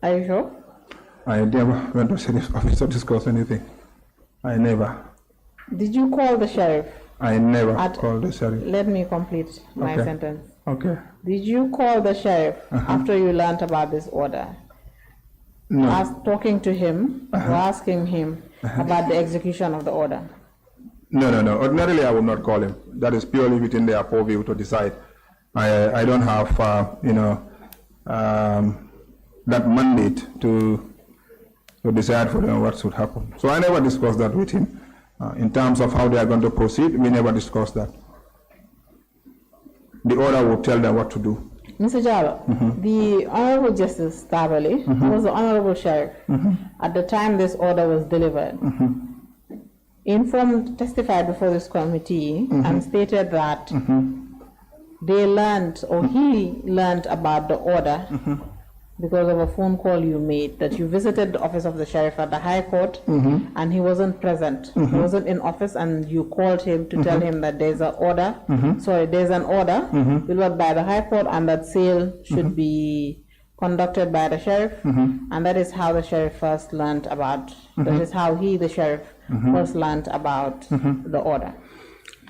Are you sure? I never went to sheriff's office to discuss anything. I never. Did you call the sheriff? I never called the sheriff. Let me complete my sentence. Okay. Did you call the sheriff after you learned about this order? No. Talking to him or asking him about the execution of the order? No. Ordinarily, I would not call him. That is purely within their purview to decide. I don't have, that mandate to decide for them what should happen. So I never discussed that with him. In terms of how they are going to proceed, we never discussed that. The order will tell them what to do. Mr. Jallo, the Honorable Justice Tabali was the Honorable Sheriff at the time this order was delivered. Testified before this committee and stated that they learned, or he learned about the order because of a phone call you made, that you visited the office of the sheriff at the High Court and he wasn't present. He wasn't in office, and you called him to tell him that there's an order, there's an order delivered by the High Court and that sale should be conducted by the sheriff, and that is how the sheriff first learned about, that is how he, the sheriff, first learned about the order.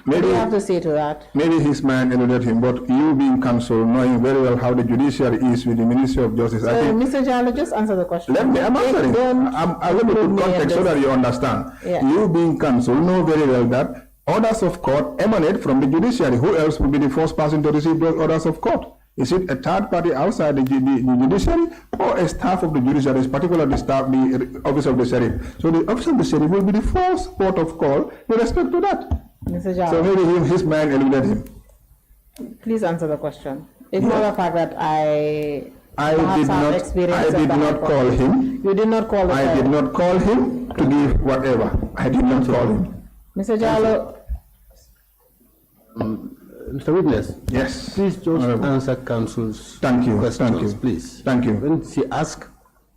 Maybe, what do you have to say to that? Maybe his mind eluded him, but you being counsel, knowing very well how the judiciary is with the Ministry of Justice. So, I think, Mr. Jallo, just answer the question. I'm answering. I'll let me put context so that you understand. Yeah. You being counsel know very well that orders of court emanate from the judiciary. Who else will be the first person to receive those orders of court? Is it a third party outside the judiciary or a staff of the judiciary, particularly the office of the sheriff? So the office of the sheriff will be the first port of call with respect to that. Mr. Jallo. So maybe his mind eluded him. Please answer the question. Ignore the fact that I did not call him. You did not call the I did not call him to give whatever. I did not call him. Mr. Jallo. Mr. Witness. Yes. Please just answer counsel's questions, please. Thank you. When she asks,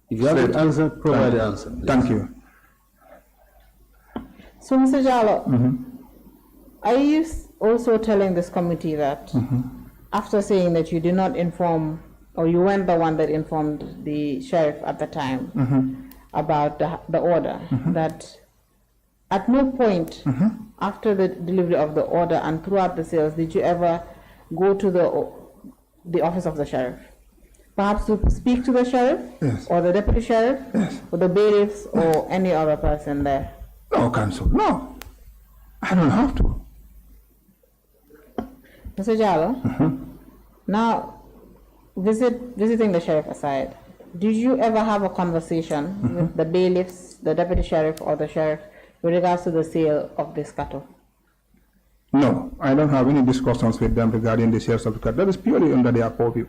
if you have the answer, provide the answer. Please. Thank you. So, Mr. Jallo, are you also telling this committee that after saying that you did not inform, or you weren't the one that informed the sheriff at the time about the order, that at no point after the delivery of the order and throughout the sales did you ever go to the office of the sheriff? Perhaps to speak to the sheriff? Yes. Or the deputy sheriff? Yes. Or the bailiffs or any other person there? No, counsel, no. I don't have to. Mr. Jallo, now visiting the sheriff aside, did you ever have a conversation with the bailiffs, the deputy sheriff, or the sheriff with regards to the sale of this cattle? No, I don't have any discussions with them regarding the sales of the cattle. That is purely under their purview.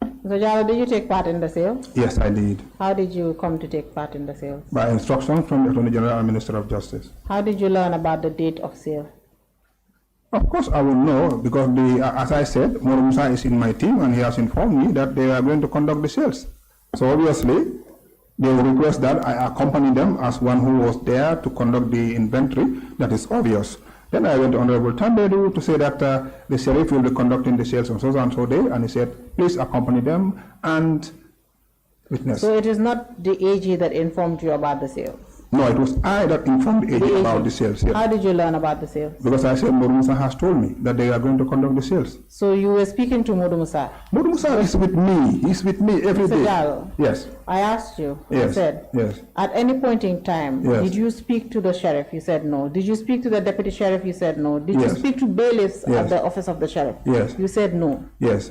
Mr. Jallo, did you take part in the sale? Yes, I did. How did you come to take part in the sales? By instruction from the Attorney General and Minister of Justice. How did you learn about the date of sale? Of course, I will know because, as I said, Moro Musa is in my team and he has informed me that they are going to conduct the sales. So obviously, they will request that I accompany them as one who was there to conduct the inventory. That is obvious. Then I went to Honorable Tandedu to say that the sheriff will be conducting the sales on so and so day, and he said, please accompany them and witness. So it is not the AG that informed you about the sales? No, it was I that informed the AG about the sales. Yes. How did you learn about the sales? Because I said Modu Musa has told me that they are going to conduct the sales. So you were speaking to Modu Musa? Modu Musa is with me. He's with me every day. Jallo, yes. I asked you. Yes. I said, yes. At any point in time, yes. did you speak to the sheriff? You said no. Did you speak to the deputy sheriff? You said no. Did yes. you speak to bailiffs yes. at the office of the sheriff? Yes. You said no. Yes.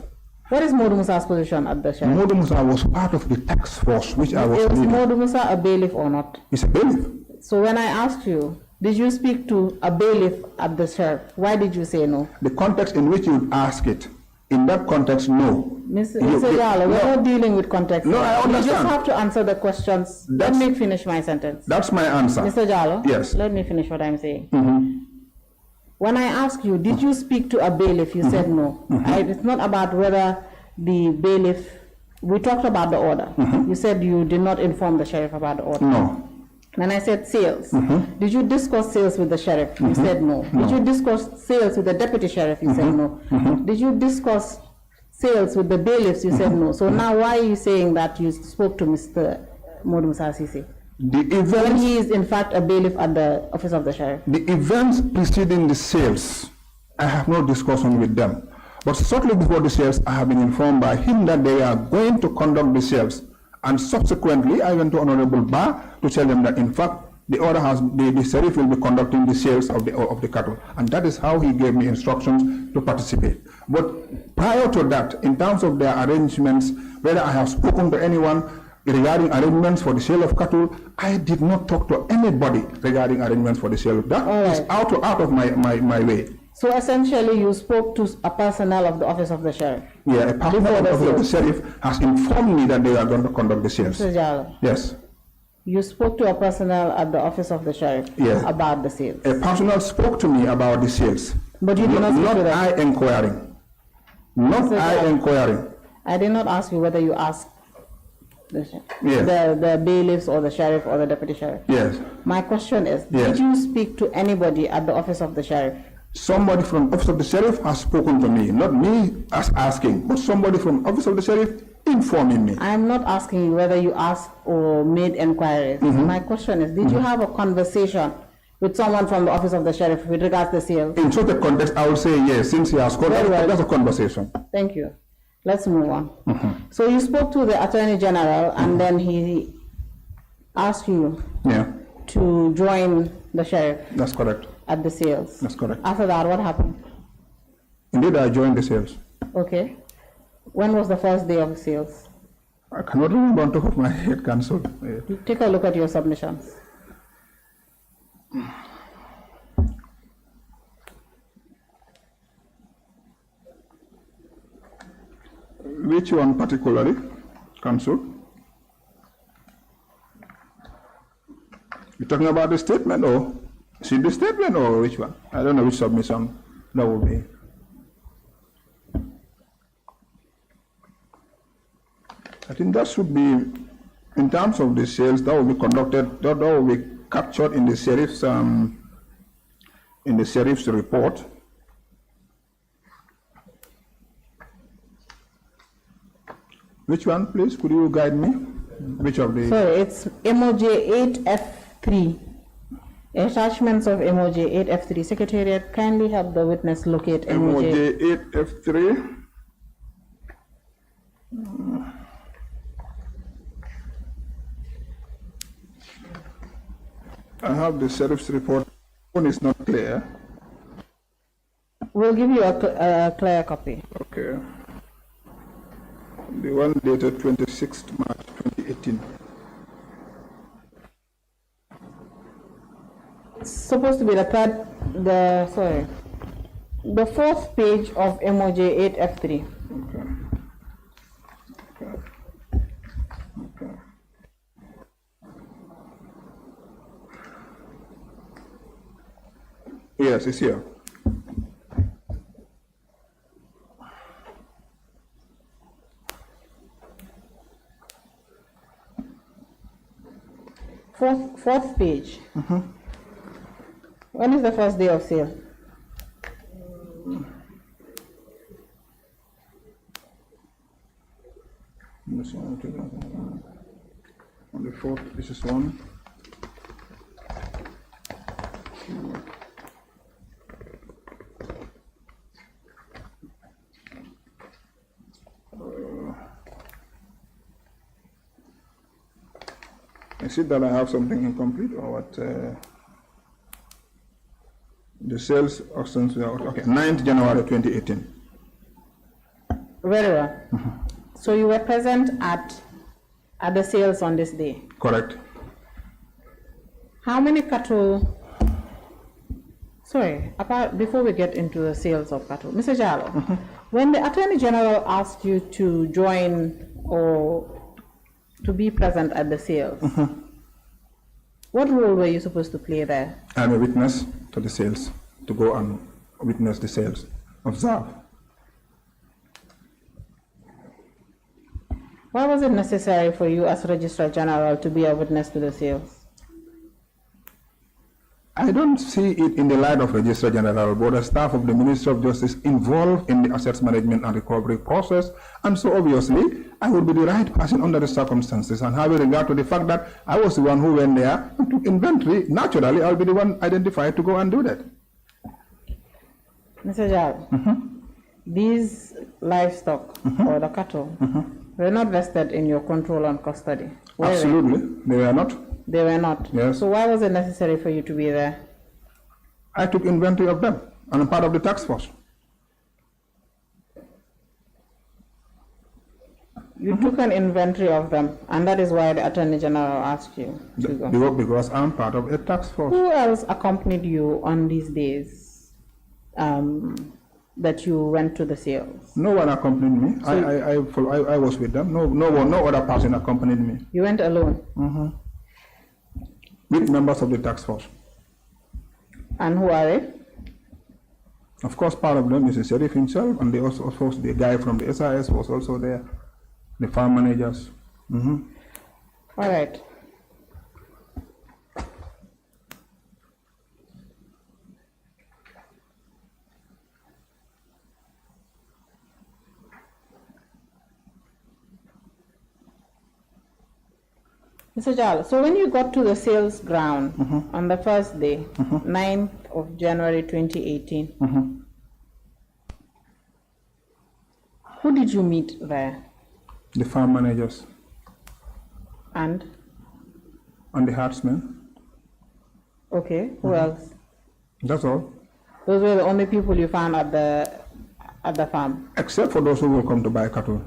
What is Modu Musa's position at the sheriff? Modu Musa was part of the task force which I was leading. Is Modu Musa a bailiff or not? He's a bailiff. So when I asked you, did you speak to a bailiff at the sheriff? Why did you say no? The context in which you ask it, in that context, no. Mr. Jallo, we're not dealing with context. No, I understand. You just have to answer the questions. Let me finish my sentence. That's my answer. Mr. Jallo, yes. Let me finish what I'm saying. When I asked you, did you speak to a bailiff? You said no. It's not about whether the bailiff, we talked about the order. You said you did not inform the sheriff about the order. No. Then I said sales. Did you discuss sales with the sheriff? You said no. Did you discuss sales with the deputy sheriff? You said no. Did you discuss sales with the bailiffs, you said no. So now why are you saying that you spoke to Mr. Modu Musa Sisi? The events, when he is in fact a bailiff at the office of the sheriff. The events preceding the sales, I have no discussion with them. But shortly before the sales, I have been informed by him that they are going to conduct the sales. And subsequently, I went to Honorable Ba to tell them that in fact, the order has, the sheriff will be conducting the sales of the cattle. And that is how he gave me instructions to participate. But prior to that, in terms of their arrangements, whether I have spoken to anyone regarding arrangements for the sale of cattle, I did not talk to anybody regarding arrangements for the sale. That is out of my way. So essentially you spoke to a personnel of the office of the sheriff? Yeah, a personnel of the sheriff has informed me that they are going to conduct the sales. Mr. Jallo? Yes. You spoke to a personnel at the office of the sheriff about the sales? A personnel spoke to me about the sales. But you did not speak to them? I inquiring. Not I inquiring. I did not ask you whether you asked the bailiffs or the sheriff or the deputy sheriff. Yes. My question is, did you speak to anybody at the office of the sheriff? Somebody from office of the sheriff has spoken to me, not me as asking, but somebody from office of the sheriff informing me. I'm not asking you whether you asked or made inquiries. My question is, did you have a conversation with someone from the office of the sheriff with regards to the sales? In such a context, I would say yes, since he has called, that's a conversation. Thank you. Let's move on. So you spoke to the Attorney General and then he asked you to join the sheriff. That's correct. At the sales. That's correct. After that, what happened? Indeed, I joined the sales. Okay. When was the first day of the sales? I cannot remember on top of my head, Counsel. Take a look at your submissions. Which one particularly, Counsel? You're talking about the statement or? See the statement or which one? I don't know which submission that will be. I think that should be, in terms of the sales, that will be conducted, that will be captured in the sheriff's report. Which one, please? Could you guide me? Which of the? Sorry, it's MOJ 8F3. Attachments of MOJ 8F3. Secretariat, kindly help the witness locate MOJ 8F3. I have the sheriff's report. One is not clear. We'll give you a clear copy. Okay. The one dated 26th March 2018. It's supposed to be the fourth page of MOJ 8F3. Okay. Yes, it's here. Fourth page. When is the first day of sale? On the fourth, this is one. Is it that I have something incomplete or what? The sales auctions were, okay, 9th January 2018. Very well. So you were present at the sales on this day? Correct. How many cattle, before we get into the sales of cattle, Mr. Jallo, when the Attorney General asked you to join or to be present at the sales, what role were you supposed to play there? I'm a witness to the sales, to go and witness the sales, observe. Why was it necessary for you as Registrar General to be a witness to the sales? I I don't see it in the light of Registrar General, but the staff of the Ministry of Justice involved in the assets management and recovery process, and so obviously I would be the right person under the circumstances. And having regard to the fact that I was the one who went there and took inventory, naturally I'll be the one identified to go and do that. Mr. Jal, these livestock or the cattle were not vested in your control and custody. Absolutely, they were not. They were not? Yes. So why was it necessary for you to be there? I took inventory of them, and I'm part of the task force. You took an inventory of them, and that is why the Attorney General asked you to go? Because I'm part of a task force. Who else accompanied you on these days that you went to the sales? No one accompanied me. So I was with them. No other person accompanied me. You went alone? With members of the task force. And who are they? Of course, part of them is the sheriff himself, and of course the guy from the SIS was also there, the farm managers. All right. Mr. Jal, so when you got to the sales ground on the first day, 9th of January 2018, who did you meet there? The farm managers. And the herdsmen. Okay, who else? That's all. Those were the only people you found at the farm? Except for those who will come to buy cattle.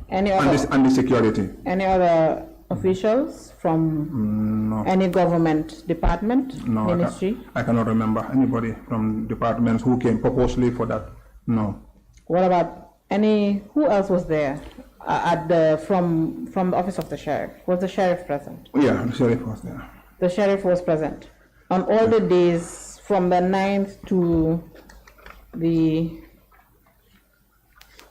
Any other? And the security. Any other officials from any government department, ministry? I cannot remember anybody from departments who came purposely for that. No. What about who else was there from the office of the sheriff? Was the sheriff present? Yeah, the sheriff was there. The sheriff was present on all the days from the 9th to the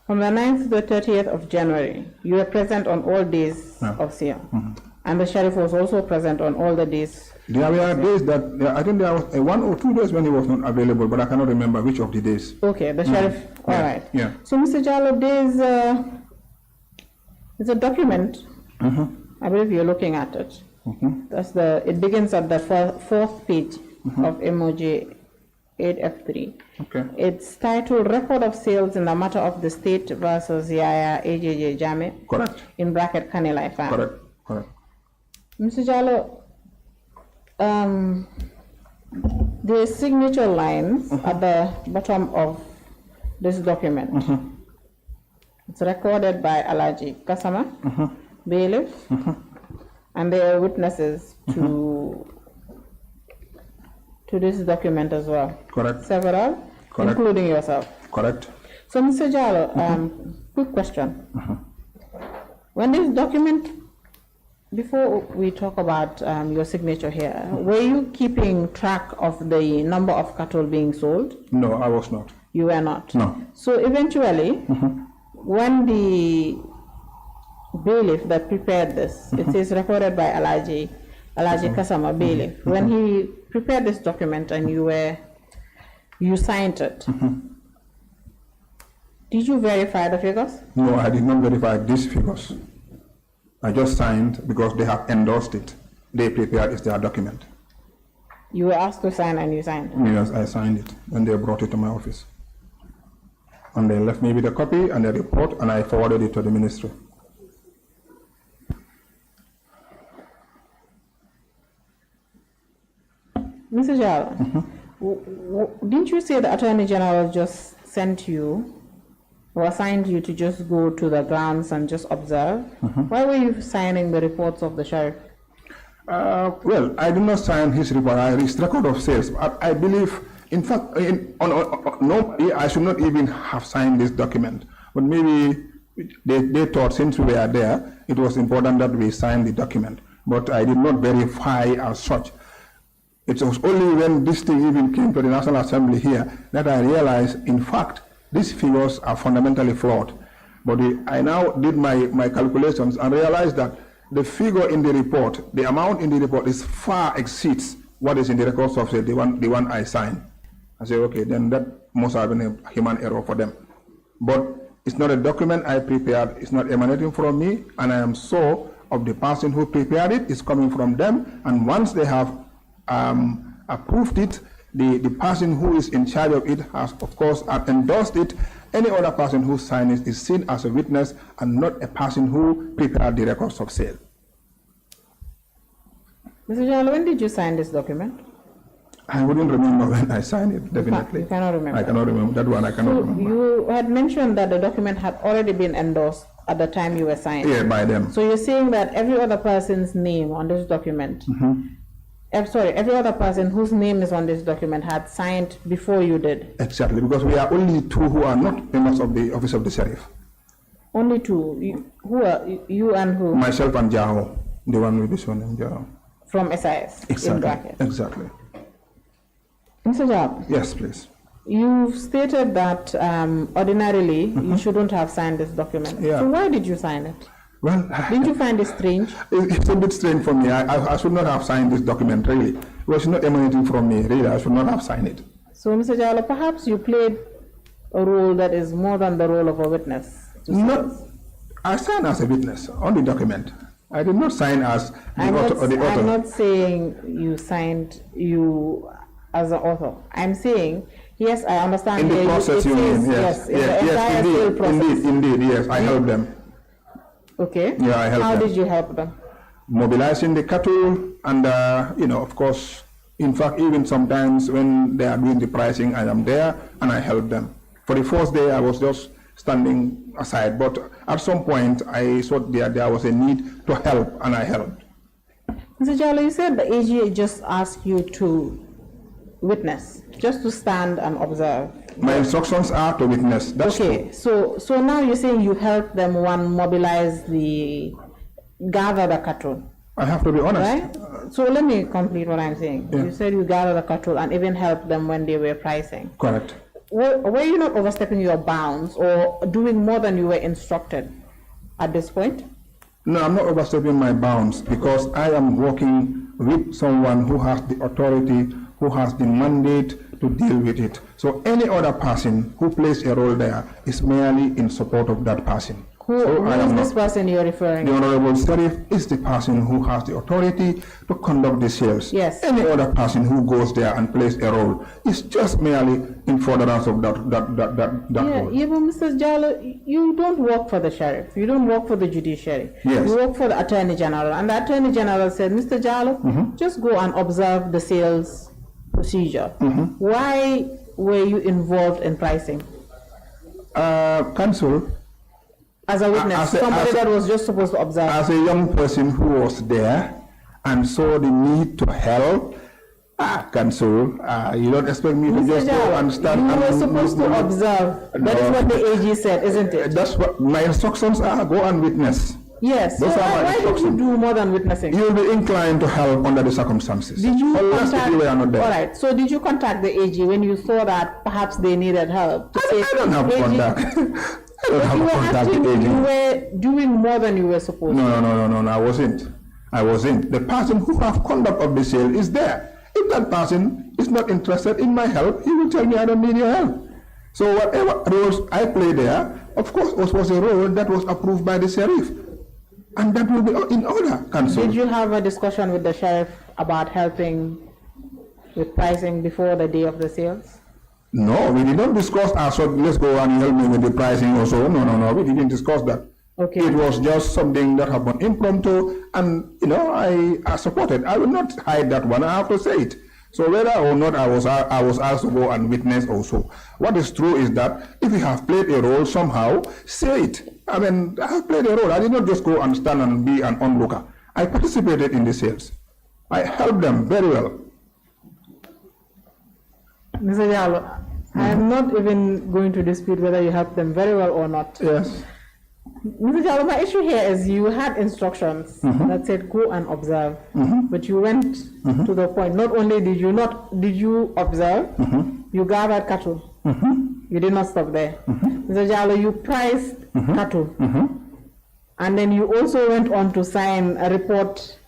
30th of January. You were present on all days of sale. And the sheriff was also present on all the days. There were days that, I think there was 1 or 2 days when he was not available, but I cannot remember which of the days. Okay, the sheriff, all right. Yeah. So, Mr. Jallo, there's a document, I believe you're looking at it. It begins at the fourth page of MOJ 8F3. Okay. It's titled Record of Sales in the Matter of the State versus Yaya AJJ Jame. Correct. In bracket Kanilai Farm. Correct. Mr. Jallo, the signature lines at the bottom of this document. It's recorded by Alaji Kasama, bailiff, and they are witnesses to this document as well. Correct. Several, including yourself. Correct. So, Mr. Jallo, quick question. When this document, before we talk about your signature here, were you keeping track of the number of cattle being sold? No, I was not. You were not? No. So eventually, when the bailiff that prepared this, it is recorded by Alaji Kasama, bailiff, when he prepared this document and you signed it, did you verify the figures? No, I did not verify these figures. I just signed because they have endorsed it. They prepared it, their document. You were asked to sign and you signed? Yes, I signed it and they brought it to my office. And they left me with a copy and a report and I forwarded it to the ministry. Mr. Jal, didn't you say the Attorney General just sent you or assigned you to just go to the grounds and just observe? Why were you signing the reports of the sheriff? Well, I did not sign his report, his record of sales. I believe, in fact, normally I should not even have signed this document. But maybe they thought since we were there, it was important that we sign the document. But I did not verify as such. It was only when this thing even came to the National Assembly here that I realized, in fact, these figures are fundamentally flawed. But I now did my calculations and realized that the figure in the report, the amount in the report far exceeds what is in the records of sale, the one I signed. I say, okay, then that must have been a human error for them. But it's not a document I prepared, it's not emanating from me, and I am sure of the person who prepared it is coming from them, and once they have approved it, the person who is in charge of it has, of course, endorsed it. Any other person who signed it is seen as a witness and not a person who prepared the records of sale. Mr. Jalo, when did you sign this document? I wouldn't remember when I signed it, definitely. You cannot remember? I cannot remember. That one I cannot remember. You had mentioned that the document had already been endorsed at the time you were signing. Yeah, by them. So you're saying that every other person's name on this document, every other person whose name is on this document had signed before you did? Exactly, because we are only two who are not members of the office of the sheriff. Only two? Who are you and who? Myself and Jao, the one with the surname Jao. From SIS? Exactly. In brackets. Exactly. Mr. Jao? Yes, please. You've stated that ordinarily you shouldn't have signed this document. Yeah. So why did you sign it? Well, didn't you find it strange? It's a bit strange for me. I should not have signed this document, really. It was not emanating from me, really. I should not have signed it. So, Mr. Jalo, perhaps you played a role that is more than the role of a witness. I signed as a witness on the document. I did not sign as the author. I'm not saying you signed you as an author. I'm saying, yes, I understand. In the process, you mean, yes. Yes, indeed, yes, I helped them. Okay. Yeah, I helped them. How did you help them? Mobilizing the cattle and, of course, in fact, even sometimes when they are doing the pricing, I am there and I help them. For the first day, I was just standing aside, but at some point, I saw there was a need to help and I helped. Mr. Jalo, you said the AG just asked you to witness, just to stand and observe. My instructions are to witness. That's okay, true. So now you're saying you helped them, mobilize gather the cattle. I have to be honest. Right? So let me complete what I'm saying. Yeah. You said you gather the cattle and even helped them when they were pricing. Correct. Were you not overstepping your bounds or doing more than you were instructed at this point? No, I'm not overstepping my bounds because I am working with someone who has the authority, who has the mandate to deal with it. So any other person who plays a role there is merely in support of that person. Who is this person you're referring to? The Honorable Sheriff is the person who has the authority to conduct the sales. Yes. Any other person who goes there and plays a role is just merely in furtherance of that role. Yeah, but Mr. Jalo, you don't work for the sheriff. You don't work for the judiciary. Yes. You work for the Attorney General. And the Attorney General said, Mr. Jalo, just go and observe the sales procedure. Why were you involved in pricing? Counsel, as a witness, somebody that was just supposed to observe. As a young person who was there and saw the need to help, Counsel, you don't expect me to just go and stand. You were supposed to observe. That is what the AG said, isn't it? That's what my instructions are. Go and witness. Yes. So why did you do more than witnessing? You will be inclined to help under the circumstances. Did you contact? You were not there. All right. So did you contact the AG when you saw that perhaps they needed help? I don't have contact. I don't have contact with AG. You were doing more than you were supposed to. No. I wasn't. The person who has conduct of the sale is there. If that person is not interested in my help, he will tell me I don't need your help. So whatever roles I play there, of course, was a role that was approved by the sheriff. And that will be in order, Counsel. Did you have a discussion with the sheriff about helping with pricing before the day of the sales? No, we did not discuss, so let's go and help me with the pricing or so. No, we didn't discuss that. Okay. It was just something that happened impromptu, and I supported. I will not hide that one. I have to say it. So whether or not I was asked to go and witness also, what is true is that if you have played a role somehow, say it. I mean, I have played a role. I did not just go and stand and be an onlooker. I participated in the sales. I helped them very well. Mr. Jalo, I am not even going to dispute whether you helped them very well or not. Yes. Mr. Jalo, my issue here is you had instructions that said go and observe, but you went to the point. Not only did you observe, you gathered cattle. You did not stop there. Mr. Jalo, you priced cattle, and then you also went on to sign a report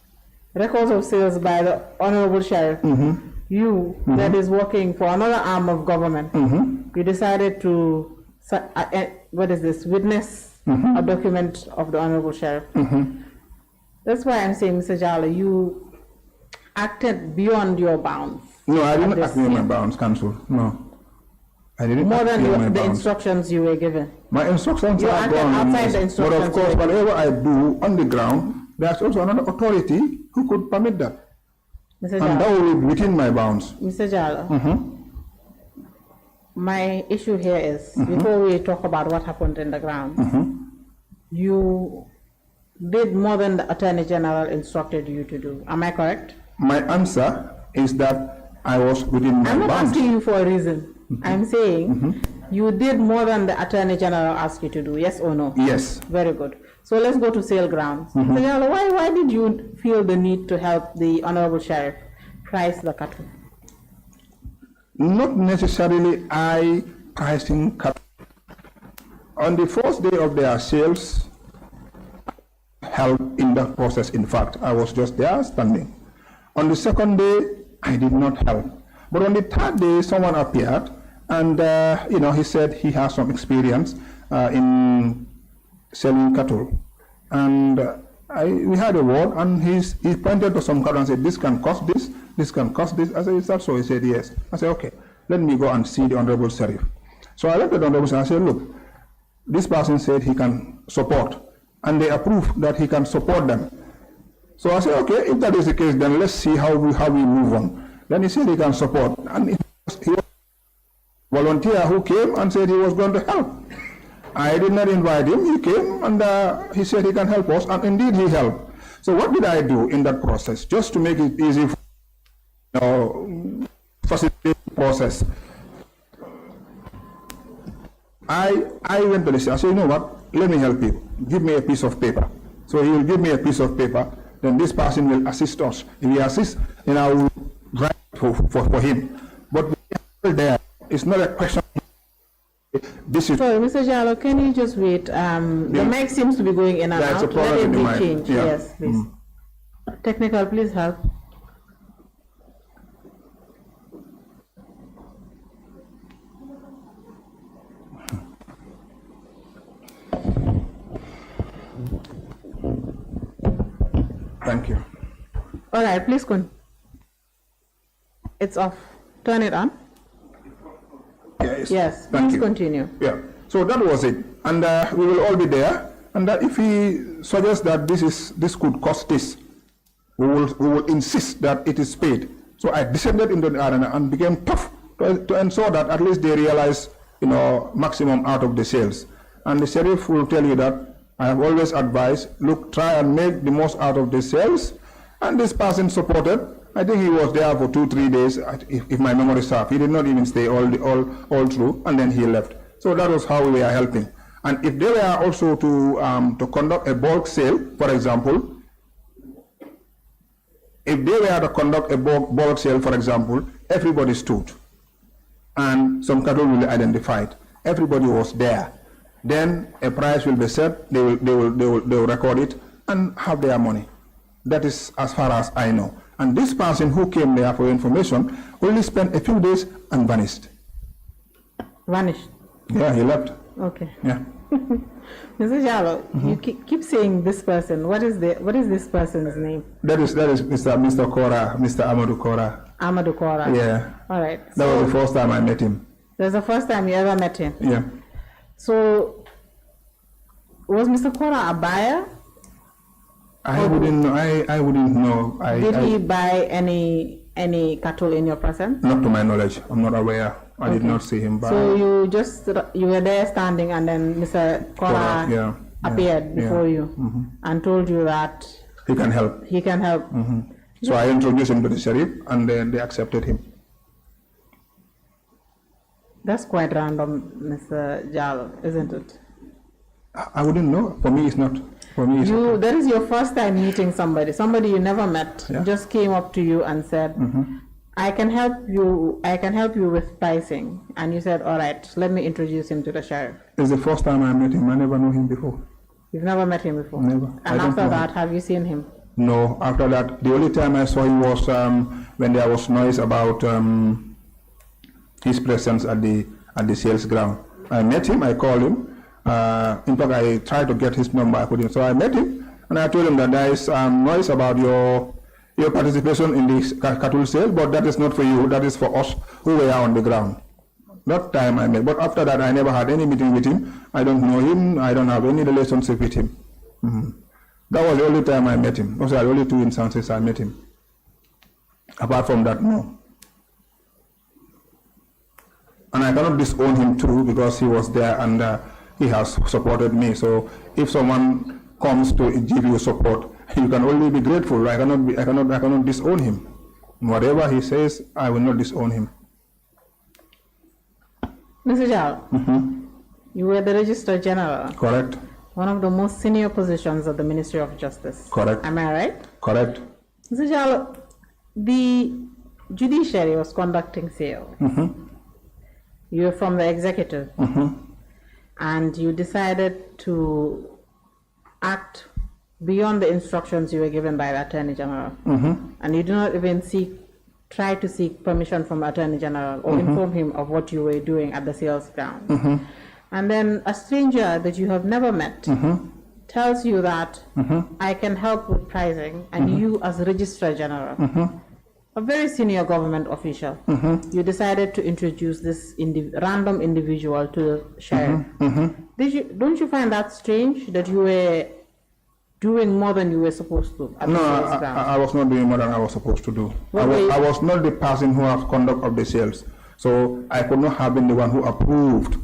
records of sales by the Honorable Sheriff, you, that is working for another arm of government, you decided to, what is this, witness a document of the Honorable Sheriff. That's why I'm saying, Mr. Jala, you acted beyond your bounds. No, I didn't act beyond my bounds, Council. No. I didn't More than the bounds. instructions you were given. My instructions You are acted gone. outside the instructions. But of course, whatever I do on the ground, there's also another authority who could permit that. Mr. And Jala, that will be within my bounds. Mr. Jala, my issue here is, before we talk about what happened in the ground, you did more than the Attorney General instructed you to do. Am I correct? My answer is that I was within my I'm not bounds. asking you for a reason. I'm saying you did more than the Attorney General asked you to do, yes or no? Yes. Very good. So let's go to sale grounds. Mr. Jala, why did you feel the need to help the Honorable Sheriff price the cattle? Not necessarily I pricing cattle. On the first day of their sales, help in that process. In fact, I was just there standing. On the second day, I did not help. But on the third day, someone appeared, and he said he has some experience in selling cattle. And we had a word, and he pointed to some cattle and said, this can cost this, this can cost this. I said, is that so? He said, yes. I said, okay, let me go and see the Honorable Sheriff. So I looked at the Honorable Sheriff and I said, look, this person said he can support, and they approved that he can support them. So I said, okay, if that is the case, then let's see how we move on. Then he said he can support, and he was a volunteer who came and said he was going to help. I did not invite him. He came and he said he can help us, and indeed he helped. So what did I do in that process, just to make it easy for facilitate the process? I went to the city. I said, you know what? Let me help you. Give me a piece of paper. So he will give me a piece of paper. Then this person will assist us. If he assists, then I will write for him. But there, it's not a question. This is. Sorry, Mr. Jalo, can you just wait? The mic seems to be going in and out. Let it be changed. Yeah. Yes, please. Technical, please help. Thank you. All right, please continue. It's off. Turn it on. Yes, please continue. Yeah, so that was it. And we will all be there. And if he suggests that this could cost this, we will insist that it is paid. So I descended into the arena and became tough to ensure that at least they realize, maximum out of the sales. And the sheriff will tell you that I have always advised, look, try and make the most out of the sales. And this person supported. I think he was there for 2-3 days, if my memory serves. He did not even stay all through, and then he left. So that was how we are helping. And if they were also to conduct a bulk sale, for example, if they were to conduct a bulk sale, for example, everybody stood, and some cattle will be identified. Everybody was there. Then a price will be set. They will record it and have their money. That is as far as I know. And this person who came there for information only spent a few days and vanished. Vanished? Yeah, he left. Okay. Yeah. Mr. Jalo, you keep saying this person. What is this person's name? That is Mr. Kora, Mr. Amadou Kora. Amadou Kora. Yeah. All right. That was the first time I met him. That's the first time you ever met him? Yeah. So, was Mr. Kora a buyer? I wouldn't know. Did he buy any cattle in your presence? Not to my knowledge. I'm not aware. I did not see him buy. So you were there standing, and then Mr. Kora appeared before you and told you that he can help. He can help. So I introduced him to the sheriff, and then they accepted him. That's quite random, Mr. Jalo, isn't it? I wouldn't know. For me, it's not. For me, it's okay. That is your first time meeting somebody you never met, just came up to you and said, I can help you with pricing. And you said, all right, let me introduce him to the sheriff. It's the first time I met him. I never knew him before. You've never met him before? Never. And after that, have you seen him? No, after that, the only time I saw him was when there was noise about his presence at the sales ground. I met him, I called him. In fact, I tried to get his number, I couldn't. So I met him, and I told him that there is noise about your participation in the cattle sale, but that is not for you, that is for us who were on the ground. That time I met, but after that I never had any meeting with him. I don't know him, I don't have any relationship with him. That was the only time I met him. Those are the only two instances I met him. Apart from that, no. And I cannot disown him too, because he was there and he has supported me. So if someone comes to give you support, you can only be grateful. I cannot disown him. Whatever he says, I will not disown him. Mr. Jal, you were the Registrar General. Correct. One of the most senior positions of the Ministry of Justice. Correct. Am I right? Correct. Mr. Jal, the judiciary was conducting sale. You were from the executive. And you decided to act beyond the instructions you were given by the Attorney General. And you do not even try to seek permission from Attorney General or inform him of what you were doing at the sales ground. And then a stranger that you have never met tells you that I can help with pricing, and you as Registrar General, a very senior government official, you decided to introduce this random individual to the sheriff. Don't you find that strange that you were doing more than you were supposed to? No, I was not doing more than I was supposed to do. I was not the person who has conduct of the sales. So I could not have been the one who approved.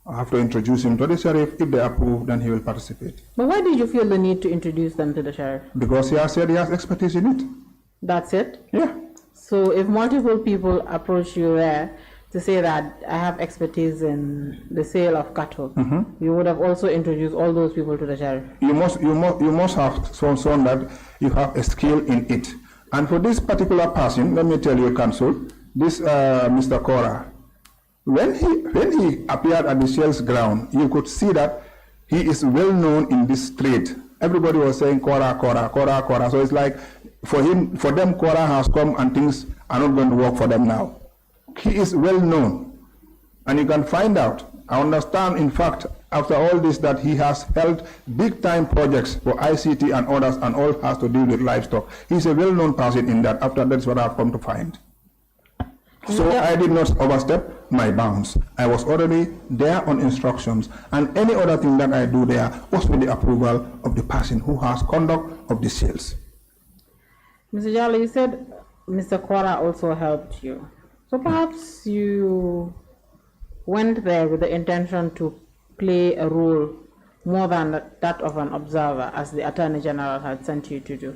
I have to introduce him to the sheriff. If they approve, then he will participate. But why did you feel the need to introduce them to the sheriff? Because he has said he has expertise in it. That's it? Yeah. So if multiple people approach you there to say that I have expertise in the sale of cattle, you would have also introduced all those people to the sheriff. You must have shown that you have a skill in it. And for this particular person, let me tell you, Counsel, this Mr. Kora, when he appeared at the sales ground, you could see that he is well known in this street. Everybody was saying Kora, Kora, Kora, Kora. So it's like for them, Kora has come and things are not going to work for them now. He is well known, and you can find out. I understand, in fact, after all this, that he has held big-time projects for ICT and others, and all has to do with livestock. He's a well-known person in that. After that's what I've come to find. So I did not overstep my bounds. I was already there on instructions, and any other thing that I do there was with the approval of the person who has conduct of the sales. Mr. Jala, you said Mr. Kora also helped you. So perhaps you went there with the intention to play a role more than that of an observer, as the Attorney General had sent you to do.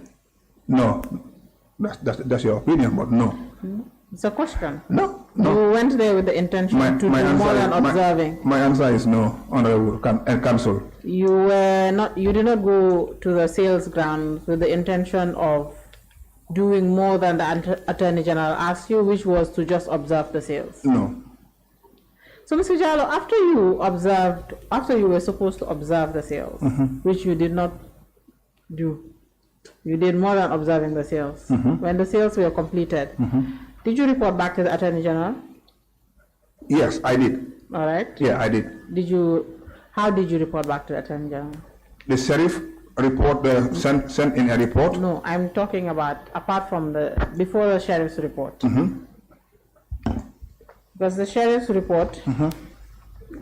No, that's your opinion, but no. It's a question. No. You went there with the intention to do more than observing. My answer is no, Honorable Counsel. You did not go to the sales ground with the intention of doing more than the Attorney General asked you, which was to just observe the sales. No. So, Mr. Jallo, after you were supposed to observe the sales, which you did not do, you did more than observing the sales. When the sales were completed, did you report back to the Attorney General? Yes, I did. All right. Yeah, I did. How did you report back to the Attorney General? The sheriff sent in a report. No, I'm talking about apart from before the sheriff's report. Because the sheriff's report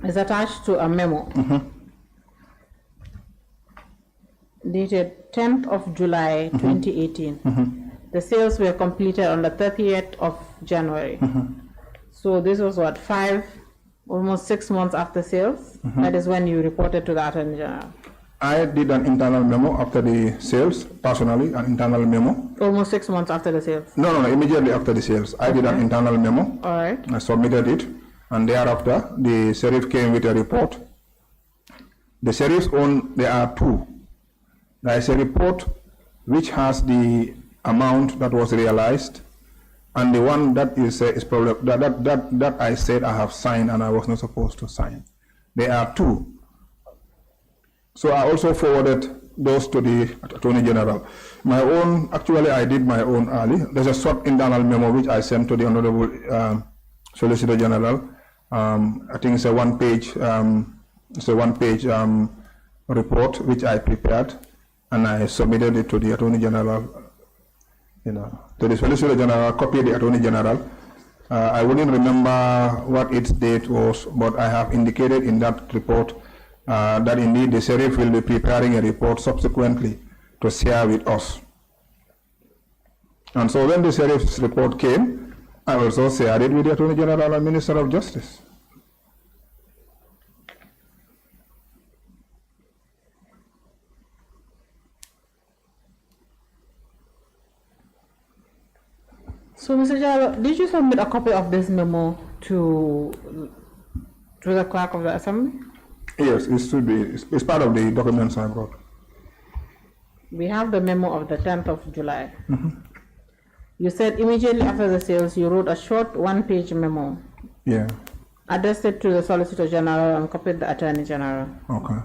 is attached to a memo dated 10th of July 2018. The sales were completed on the 30th of January. So this was what, almost 6 months after sales? That is when you reported to the Attorney General. I did an internal memo after the sales, personally, an internal memo. Almost 6 months after the sales? No, immediately after the sales. I did an internal memo. All right. I submitted it, and thereafter, the sheriff came with a report. The sheriff's there are two. There is a report which has the amount that was realized, and the one that is probably, that I said I have signed and I was not supposed to sign. There are two. So I also forwarded those to the Attorney General. My own, actually I did my own early. There's a short internal memo which I sent to the Honorable Solicitor General. I think it's a one-page report which I prepared, and I submitted it to the Attorney General, to the Solicitor General, copied the Attorney General. I wouldn't remember what its date was, but I have indicated in that report that indeed the sheriff will be preparing a report subsequently to share with us. And so when the sheriff's report came, I also shared it with the Attorney General and Minister of Justice. So, Mr. Jalo, did you submit a copy of this memo to the clerk of the Assembly? Yes, it should be. It's part of the documents I brought. We have the memo of the 10th of July. You said immediately after the sales, you wrote a short one-page memo. Yeah. Addressed it to the Solicitor General and copied the Attorney General. Okay.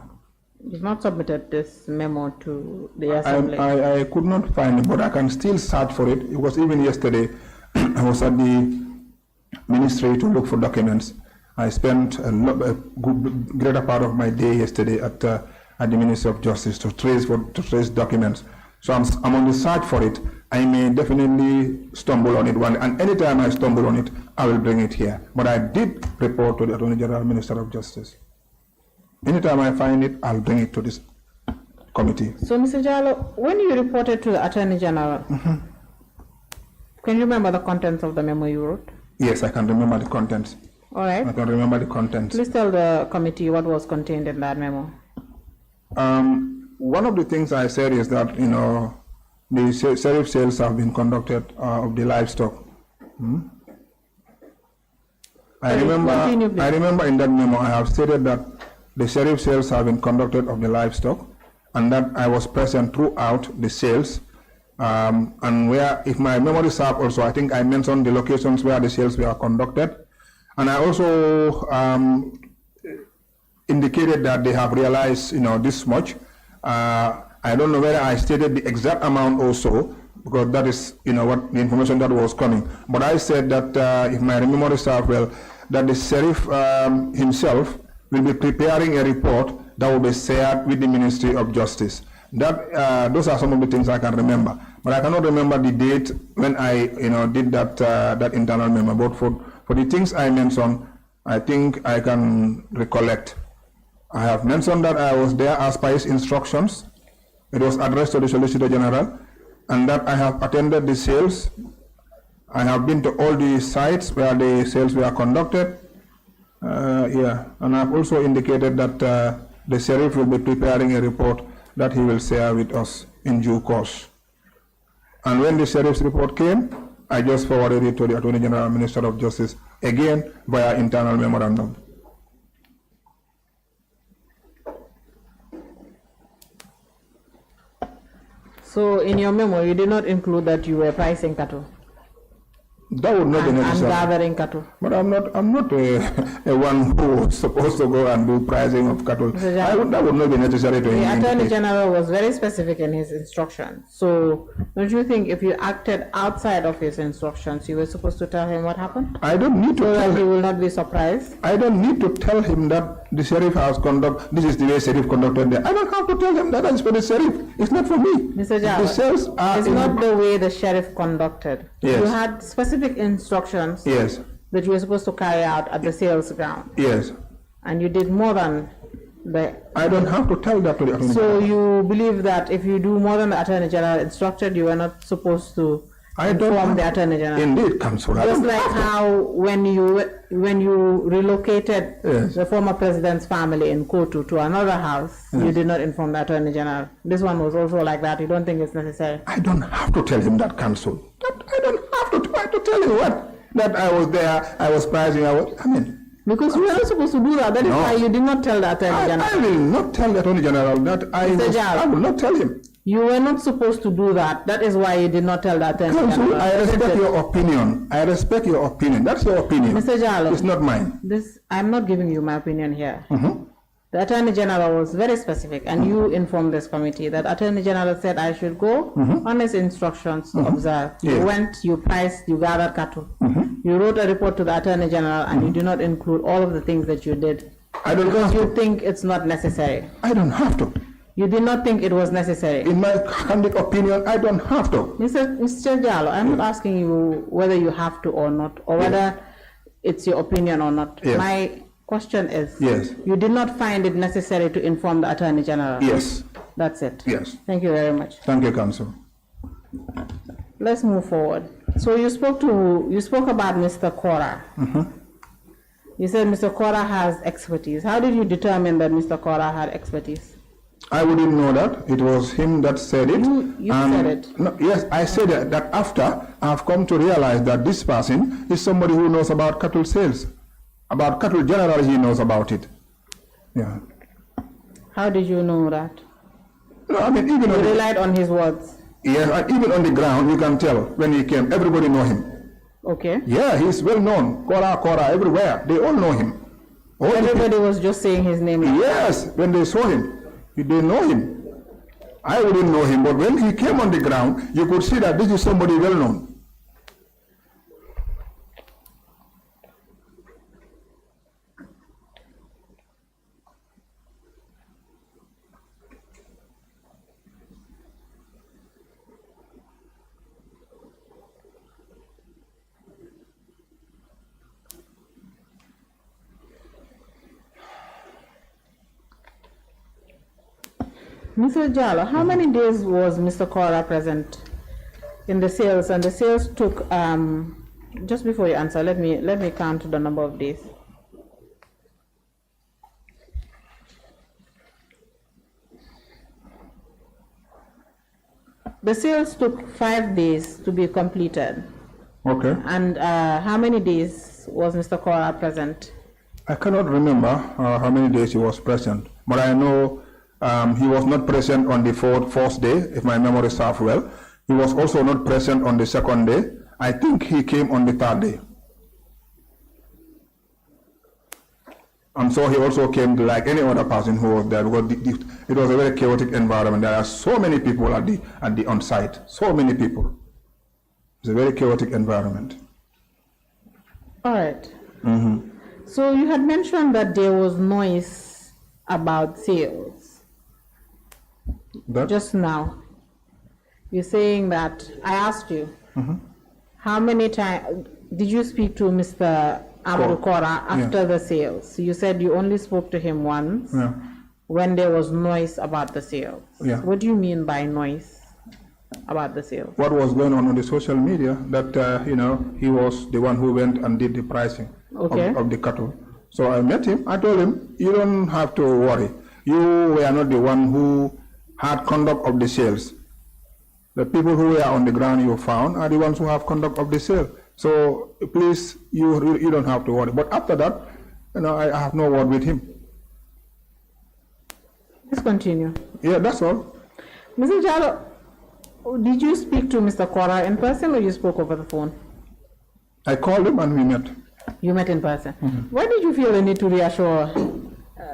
You've not submitted this memo to the Assembly. I could not find it, but I can still search for it. It was even yesterday. I was at the ministry to look for documents. I spent a greater part of my day yesterday at the Ministry of Justice to trace documents. So I'm on the search for it. I may definitely stumble on it one, and anytime I stumble on it, I will bring it here. But I did report to the Attorney General, Minister of Justice. Anytime I find it, I'll bring it to this committee. So, Mr. Jalo, when you reported to the Attorney General, can you remember the contents of the memo you wrote? Yes, I can remember the contents. All right. I can remember the contents. Please tell the committee what was contained in that memo. One of the things I said is that, the sheriff sales have been conducted of the livestock. I remember in that memo I have stated that the sheriff sales have been conducted of the livestock, and that I was present throughout the sales. And where, if my memory serves also, I think I mentioned the locations where the sales were conducted. And I also indicated that they have realized, this much. I don't know whether I stated the exact amount also, because that is, what the information that was coming. But I said that, if my memory serves well, that the sheriff himself will be preparing a report that will be shared with the Ministry of Justice. That those are some of the things I can remember, but I cannot remember the date when I, did that internal memo. But for the things I mentioned, I think I can recollect. I have mentioned that I was there as per his instructions. It was addressed to the Solicitor General, and that I have attended the sales. I have been to all the sites where the sales were conducted. And I've also indicated that the sheriff will be preparing a report that he will share with us in due course. And when the sheriff's report came, I just forwarded it to the Attorney General and Minister of Justice, again via internal memorandum. So in your memo, you did not include that you were pricing cattle? That would not be necessary. And gathering cattle. But I'm not a one who was supposed to go and do pricing of cattle. That would not be necessary to The Attorney General was very specific in his instructions. So don't you think if you acted outside of his instructions, you were supposed to tell him what happened? I don't need to so tell that him. he will not be surprised? I don't need to tell him that the sheriff has this is the way sheriff conducted there. I don't have to tell him that is for the sheriff. It's not for me. Mr. Jalo, it's not the way the sheriff conducted. Yes. You had specific instructions yes. that you were supposed to carry out at the sales ground. Yes. And you did more than the... I don't have to tell that to the Attorney General. So you believe that if you do more than the Attorney General instructed, you are not supposed to inform the Attorney General? Indeed, Counsel. Just like how when you relocated the former president's family in Kotu to another house, you did not inform the Attorney General. This one was also like that. You don't think it's necessary? I don't have to tell him that, Counsel. I don't have to try to tell him what? That I was there, I was pricing, because you were not supposed to do that. That is why you did not tell the Attorney General. I will not tell the Attorney General that I will not tell him. You were not supposed to do that. That is why you did not tell the Attorney General. I respect your opinion. I respect your opinion. That's your opinion. Mr. Jalo. It's not mine. I'm not giving you my opinion here. The Attorney General was very specific, and you informed this committee that Attorney General said I should go on his instructions to observe. Yes. You went, you priced, you gathered cattle. You wrote a report to the Attorney General, and you did not include all of the things that you did. I don't because have you to. think it's not necessary. I don't have to. You did not think it was necessary. In my candid opinion, I don't have to. Mr. Jallo, I'm not asking you whether you have to or not, or whether it's your opinion or not. Yes. My question is, Yes. you did not find it necessary to inform the Attorney General? Yes. That's it? Yes. Thank you very much. Thank you, Counsel. Let's move forward. So you spoke about Mr. Kora. You said Mr. Kora has expertise. How did you determine that Mr. Kora had expertise? I wouldn't know that. It was him that said it. You said it. No, yes, I said that after I've come to realize that this person is somebody who knows about cattle sales. About cattle generally, he knows about it. Yeah. How did you know that? No, I mean, even You on relied on his words. even on the ground, you can tell when he came, everybody know him. Okay. Yeah, he's well known. Kora, everywhere. They all know him. All the Everybody was just saying his name. Yes, when they saw him, they know him. I wouldn't know him, but when he came on the ground, you could see that this is somebody well known. Mr. Jallo, how many days was Mr. Kora present in the sales? And the sales took, just before you answer, let me count the number of days. The sales took 5 days to be completed. Okay. And how many days was Mr. Kora present? I cannot remember how many days he was present, but I know he was not present on the fourth day, if my memory serves well. He was also not present on the second day. I think he came on the third day. And so he also came like any other person who was there, because it was a very chaotic environment. There are so many people at the on-site, so many people. It's a very chaotic environment. All right. So you had mentioned that there was noise about sales. Just now. You're saying that, I asked you, how many times did you speak to Mr. Kora after the sales? You said you only spoke to him once when there was noise about the sales. What do you mean by noise about the sales? What was going on the social media, that he was the one who went and did the pricing of the cattle. So I met him. I told him, you don't have to worry. You were not the one who had conduct of the sales. The people who were on the ground you found are the ones who have conduct of the sale. So please, you don't have to worry. But after that, I have no word with him. Let's continue. Yeah, that's all. Mr. Jallo, did you speak to Mr. Kora in person, or you spoke over the phone? I called him and we met. You met in person. Why did you feel the need to reassure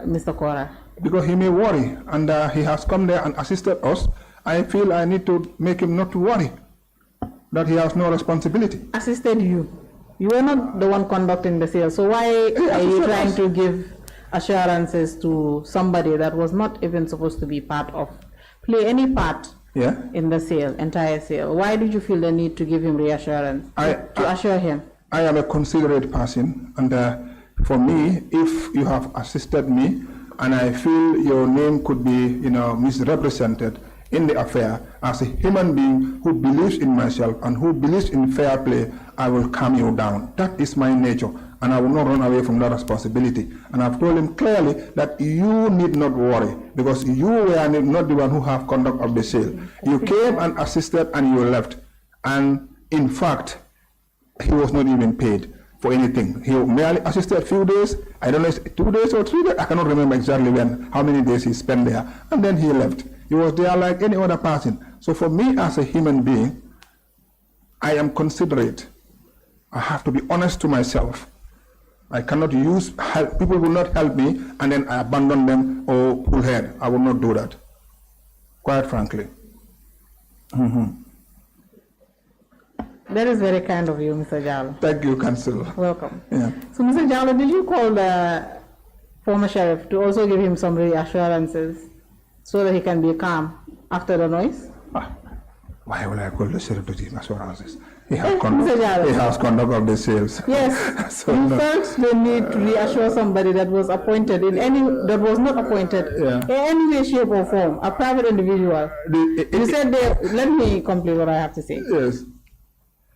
Mr. Kora? Because he may worry, and he has come there and assisted us. I feel I need to make him not to worry, that he has no responsibility. Assisted you? You were not the one conducting the sale, so why are you trying to give assurances to somebody that was not even supposed to be play any part in the sale, entire sale? Why did you feel the need to give him reassurance, to assure him? I am a considerate person, and for me, if you have assisted me, and I feel your name could be, misrepresented in the affair, as a human being who believes in myself and who believes in fair play, I will calm you down. That is my nature, and I will not run away from that responsibility. And I've told him clearly that you need not worry, because you were not the one who have conduct of the sale. You came and assisted and you left. And in fact, he was not even paid for anything. He merely assisted a few days. I don't know, 2 days or 3 days. I cannot remember exactly how many days he spent there. And then he left. He was there like any other person. So for me as a human being, I am considerate. I have to be honest to myself. I cannot use help. People will not help me and then I abandon them or pull ahead. I will not do that, quite frankly. That is very kind of you, Mr. Jallo. Thank you, Council. Welcome. Yeah. So, Mr. Jallo, did you call the former sheriff to also give him some reassurances so that he can be calm after the noise? Why will I call the sheriff to give assurances? He has Mr. Jallo. He has conduct of the sales. Yes. So you no. felt the need to reassure somebody that was appointed that was not appointed in any way, shape, or form, a private individual. You said let me complete what I have to say. Yes.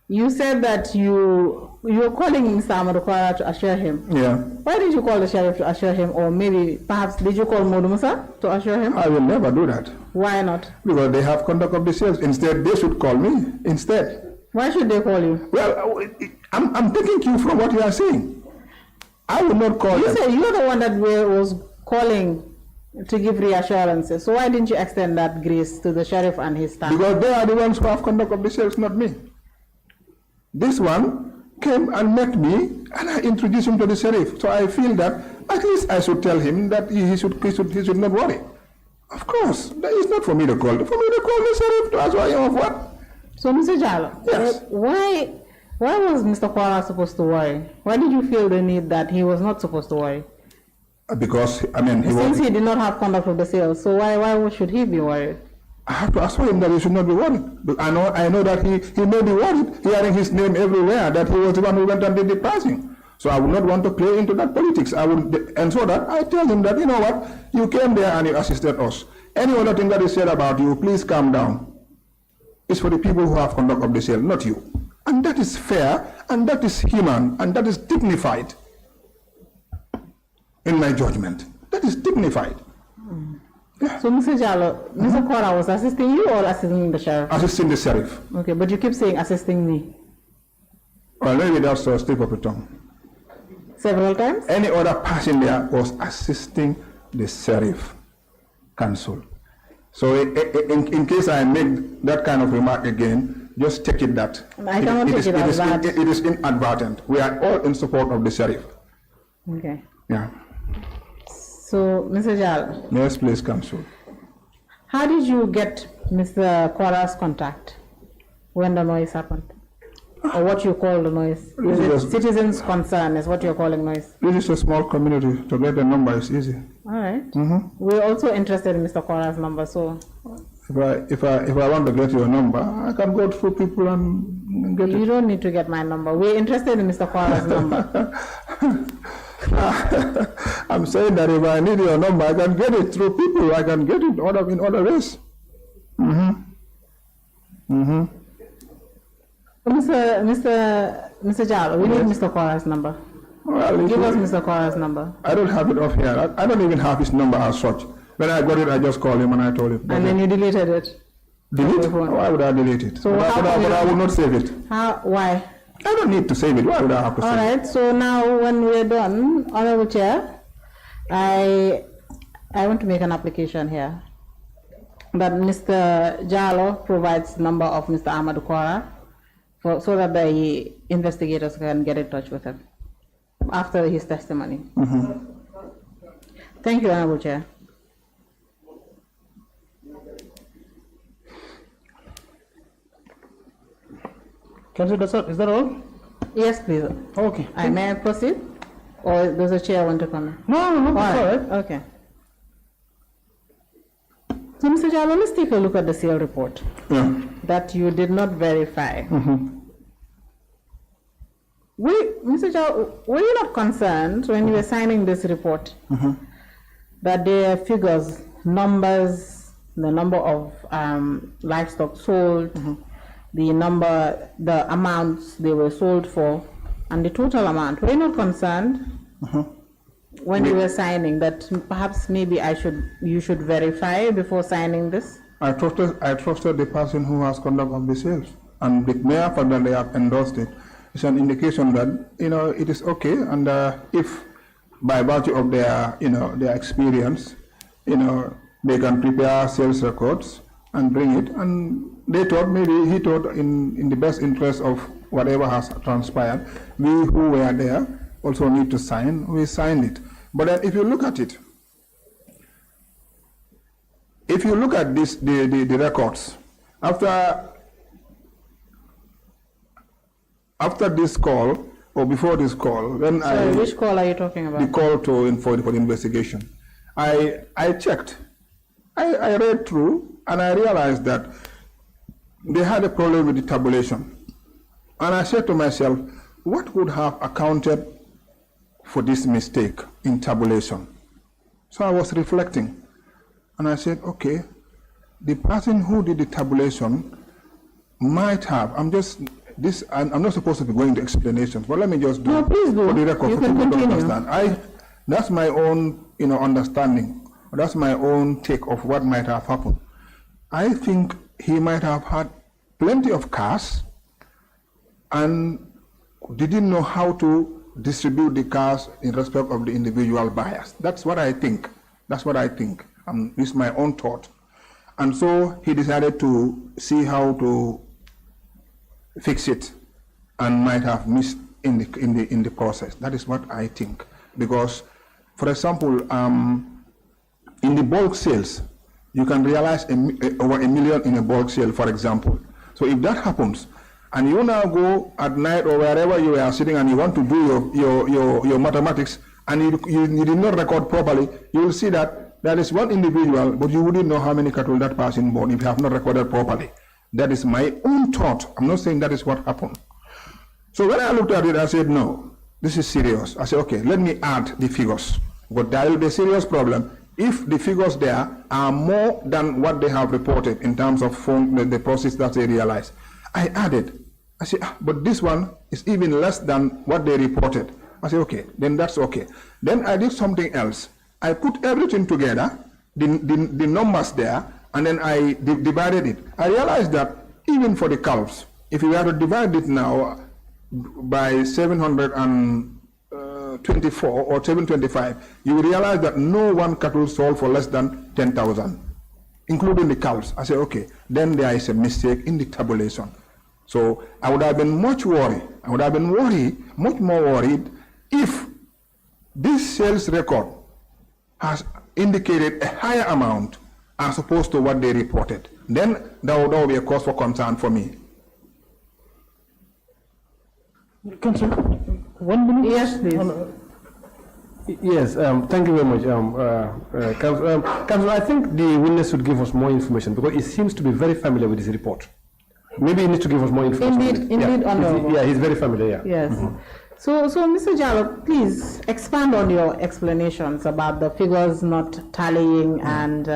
You said that you were calling Mr. Amadou Kora to assure him. Yeah. Why did you call the sheriff to assure him, or maybe perhaps did you call Modu Musa to assure him? I will never do that. Why not? Because they have conduct of the sales. Instead, they should call me instead. Why should they call you? Well, I'm taking you from what you are saying. I will not call You them. said you're the one that was calling to give reassurances. So why didn't you extend that grace to the sheriff and his staff? Because they are the ones who have conduct of the sales, not me. This one came and met me, and I introduced him to the sheriff. So I feel that at least I should tell him that he should not worry. Of course, that is not for me to call. For me to call the sheriff to assure him of what? So, Mr. Jallo, Yes. why was Mr. Kora supposed to worry? Why did you feel the need that he was not supposed to worry? Because, I mean, Since he did not have conduct of the sales, so why should he be worried? I have to assure him that he should not be worried. But I know that he may be worried, hearing his name everywhere, that he was the one who went and did the pricing. So I would not want to play into that politics. And so that I tell him that, you know what, you came there and you assisted us. Any other thing that is said about you, please calm down. It's for the people who have conduct of the sale, not you. And that is fair, and that is human, and that is dignified. In my judgment, that is dignified. So, Mr. Jallo, Mr. Kora was assisting you or assisting the sheriff? Assisting the sheriff. Okay, but you keep saying assisting me. Well, maybe that's a slip of the tongue. Several times? Any other person there was assisting the sheriff council. So in case I make that kind of remark again, just take it that. I cannot take it as that. It is inadvertent. We are all in support of the sheriff. Okay. Yeah. So, Mr. Jallo, Yes, please, council. how did you get Mr. Kora's contact when the noise happened? Or what you call the noise? Is it citizens' concern is what you're calling noise? This is a small community. To get a number is easy. All right. We're also interested in Mr. Kora's number, so. If I want to get your number, I can go through people and get You it. don't need to get my number. We're interested in Mr. Kora's number. I'm saying that if I need your number, I can get it through people. I can get it in other ways. Mr. Jallo, we need Mr. Kora's number. Well, Give us Mr. Kora's number. I don't have it off here. I don't even have his number as such. When I got it, I just called him and I told him. And then you deleted it. Delete? Why would I delete it? So but I will not save it. Why? I don't need to save it. Why would I have to All save it? right. So now when we're done, Honorable Chair, I want to make an application here that Mr. Jallo provides the number of Mr. Amadou Kora so that the investigators can get in touch with him after his testimony. Thank you, Honorable Chair. Councillor, is that all? Yes, please. Okay. May I proceed? Or does the chair want to comment? No, All that's all right. right. Okay. So, Mr. Jallo, let's take a look at the sale report that you did not verify. Mr. Jallo, were you not concerned when you were signing this report that there are figures, numbers, the number of livestock sold, the amounts they were sold for, and the total amount? Were you not concerned when you were signing that perhaps maybe you should verify before signing this? I trusted the person who has conduct of the sales, and the mere fact that they have endorsed it is an indication that it is okay. And if by virtue of their their experience, they can prepare sales records and bring it, and he thought in the best interest of whatever has transpired, we who were there also need to sign, we signed it. But then if you look at it, if you look at this, the records, after this call, or before this call, when Sorry, which call are you talking about? The call for the investigation. I checked, I read through, and I realized that they had a problem with the tabulation. And I said to myself, what would have accounted for this mistake in tabulation? So I was reflecting, and I said, okay, the person who did the tabulation might have, I'm not supposed to be going to explanations, but let me just do, no, please do. For the record, you for can people to continue. understand. That's my own, understanding. That's my own take of what might have happened. I think he might have had plenty of cash and didn't know how to distribute the cash in respect of the individual buyers. That's what I think. That's what I think. It's my own thought. And so he decided to see how to fix it and might have missed in the process. That is what I think. Because, for example, in the bulk sales, you can realize over $1 million in a bulk sale, for example. So if that happens, and you now go at night or wherever you are sitting and you want to do your mathematics, and you did not record properly, you will see that there is one individual, but you wouldn't know how many cattle that person bought if you have not recorded properly. That is my own thought. I'm not saying that is what happened. So when I looked at it, I said, no, this is serious. I said, okay, let me add the figures. But there will be a serious problem if the figures there are more than what they have reported in terms of the process that they realize. I added. I said, but this one is even less than what they reported. I said, okay, then that's okay. Then I did something else. I put everything together, the numbers there, and then I divided it. I realized that even for the calves, if you were to divide it now by 724 or 725, you will realize that no one cattle sold for less than 10,000, including the calves. I said, okay, then there is a mistake in the tabulation. So I would have been much worried. I would have been much more worried if this sales record has indicated a higher amount as opposed to what they reported. Then that would be a cause for concern for me. Councillor, 1 minute? Yes, please. Yes, thank you very much, Councillor. Councillor, I think the witness should give us more information because he seems to be very familiar with this report. Maybe he needs to give us more information. Indeed, Honorable. Yeah, he's very familiar. Yeah. Yes. So, Mr. Jallo, please expand on your explanations about the figures not tallying, and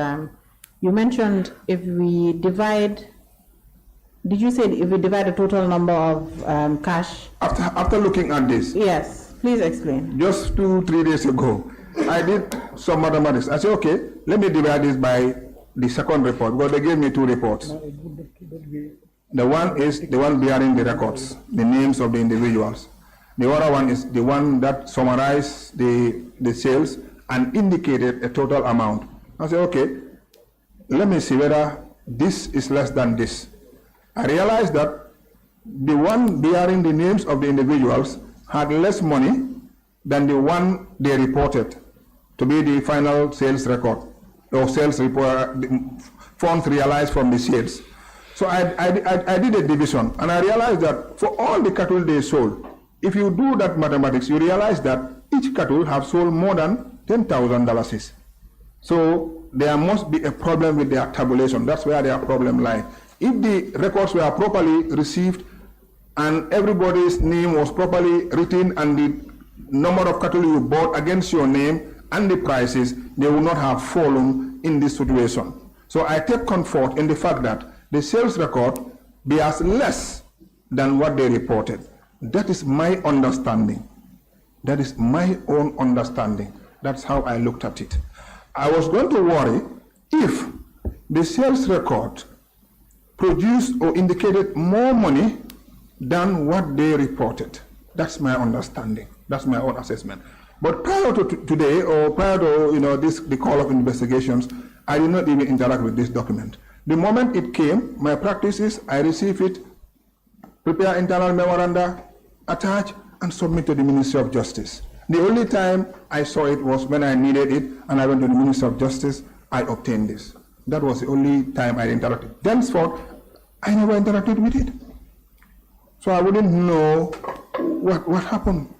you mentioned if we divide. Did you say if we divide the total number of cash? After looking at this. Yes. Please explain. Just 2-3 days ago, I did some mathematics. I said, okay, let me divide this by the second report because they gave me 2 reports. The one is the one bearing the records, the names of the individuals. The other one is the one that summarized the sales and indicated a total amount. I said, okay, let me see whether this is less than this. I realized that the one bearing the names of the individuals had less money than the one they reported to be the final sales record or sales report, funds realized from the sales. So I did a division, and I realized that for all the cattle they sold, if you do that mathematics, you realize that each cattle have sold more than $10,000. So there must be a problem with their tabulation. That's where their problem lies. If the records were properly received and everybody's name was properly written and the number of cattle you bought against your name and the prices, they would not have fallen in this situation. So I take comfort in the fact that the sales record bears less than what they reported. That is my understanding. That is my own understanding. That's how I looked at it. I was going to worry if the sales record produced or indicated more money than what they reported. That's my understanding. That's my own assessment. But prior to today, or prior to the call of investigations, I did not even interact with this document. The moment it came, my practice is I receive it, prepare internal memoranda, attach, and submit to the Ministry of Justice. The only time I saw it was when I needed it, and I went to the Ministry of Justice, I obtained this. That was the only time I interacted. Thenceforth, I never interacted with it. So I wouldn't know what happened.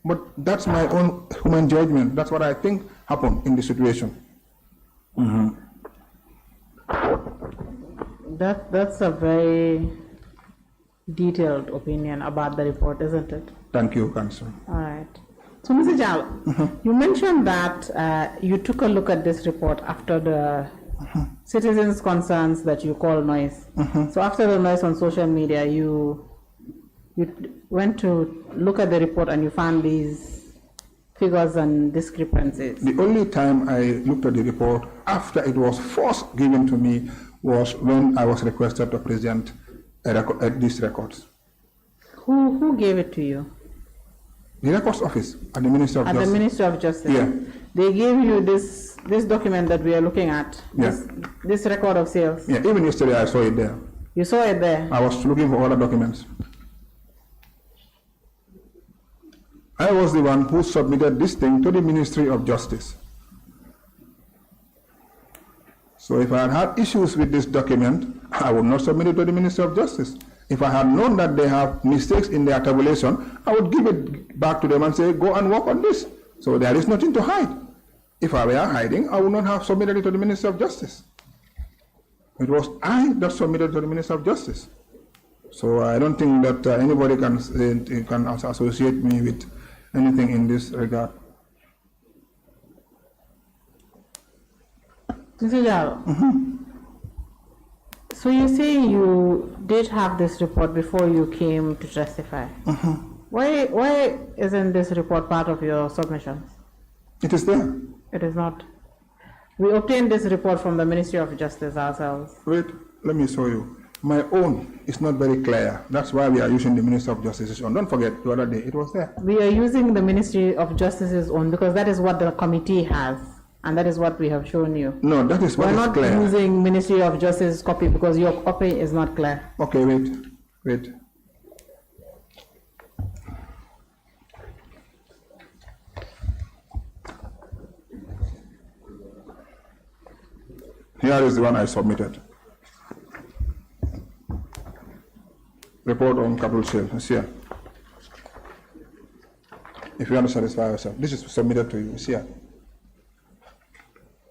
But that's my own human judgment. That's what I think happened in the situation. That's a very detailed opinion about the report, isn't it? Thank you, Council. All right. So, Mr. Jal, you mentioned that you took a look at this report after the citizens' concerns that you call noise. So after the noise on social media, you went to look at the report and you found these figures and discrepancies. The only time I looked at the report after it was first given to me was when I was requested to present these records. Who gave it to you? The Records Office at the Ministry of Justice. At the Ministry of Justice? Yeah. They gave you this document that we are looking at, this record of sales? Yeah, even yesterday I saw it there. You saw it there? I was looking for other documents. I was the one who submitted this thing to the Ministry of Justice. So if I had had issues with this document, I would not submit it to the Ministry of Justice. If I had known that they have mistakes in their tabulation, I would give it back to them and say, go and work on this. So there is nothing to hide. If I were hiding, I would not have submitted it to the Ministry of Justice. It was I that submitted to the Ministry of Justice. So I don't think that anybody can associate me with anything in this regard. Mr. Jal, so you say you did have this report before you came to testify. Why isn't this report part of your submissions? It is there. It is not. We obtained this report from the Ministry of Justice ourselves. Wait, let me show you. My own is not very clear. That's why we are using the Ministry of Justice's own. Don't forget, the other day it was there. We are using the Ministry of Justice's own because that is what the committee has, and that is what we have shown you. No, that is what is clear. We're not using Ministry of Justice's copy because your copy is not clear. Okay, wait. Here is the one I submitted. Report on capital sale. It's here. If you want to satisfy yourself, this is submitted to you. It's here.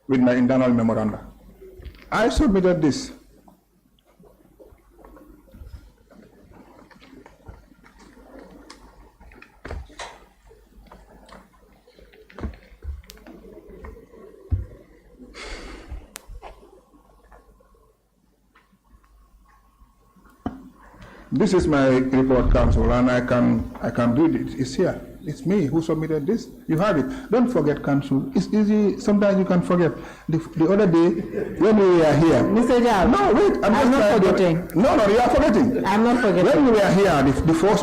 With my internal memoranda. I submitted this. This is my report, Council, and I can do it. It's here. It's me who submitted this. You have it. Don't forget, Council. It's easy. Sometimes you can forget. The other day, when we were here. Mr. Jal. No, wait. I'm not forgetting. No, you are forgetting. I'm not forgetting. When we were here,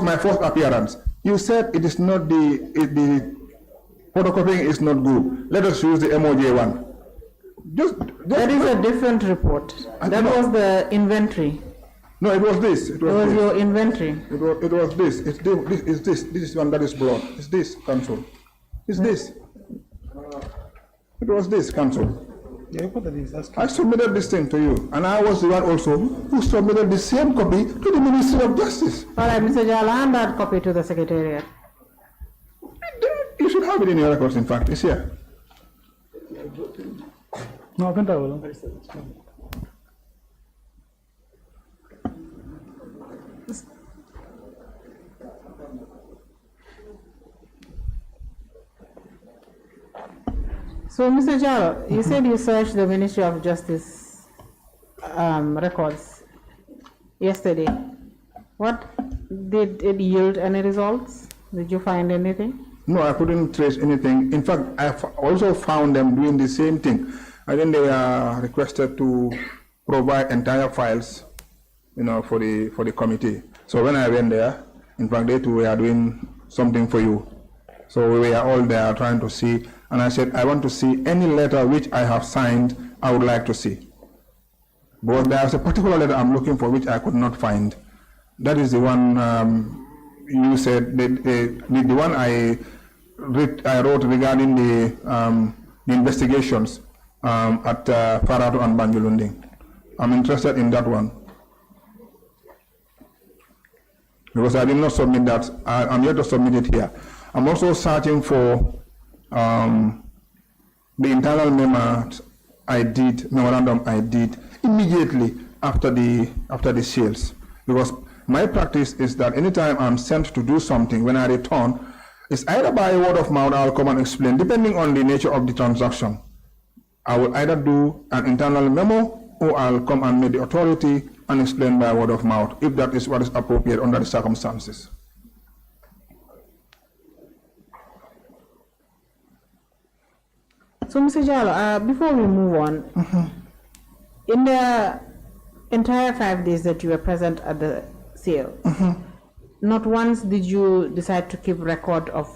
my first appearance, you said it is not the photocopying is not good. Let us use the MOJ one. That is a different report. That was the inventory. No, it was this. It was your inventory. It was this. It's this. This is one that is broad. It's this, Council. It's this. It was this, Council. I submitted this thing to you, and I was the one also who submitted the same copy to the Ministry of Justice. All right, Mr. Jal, hand that copy to the Secretariat. You should have it in your records, in fact. It's here. No, So, Mr. Jal, you said you searched the Ministry of Justice records yesterday. What did it yield any results? Did you find anything? No, I couldn't trace anything. In fact, I also found them doing the same thing. I think they were requested to provide entire files, for the committee. So when I went there, in fact, they too were doing something for you. So we were all there trying to see, and I said, I want to see any letter which I have signed, I would like to see. But there's a particular letter I'm looking for which I could not find. That is the one you said the one I wrote regarding the investigations at Faratu and Banjulundi. I'm interested in that one because I did not submit that. I'm yet to submit it here. I'm also searching for the internal memorandum I did immediately after the sales, because my practice is that anytime I'm sent to do something, when I return, it's either by word of mouth, I'll come and explain, depending on the nature of the transaction. I will either do an internal memo or I'll come and meet the authority and explain by word of mouth, if that is what is appropriate under the circumstances. So, Mr. Jallo, before we move on, in the entire 5 days that you were present at the sale, not once did you decide to keep record of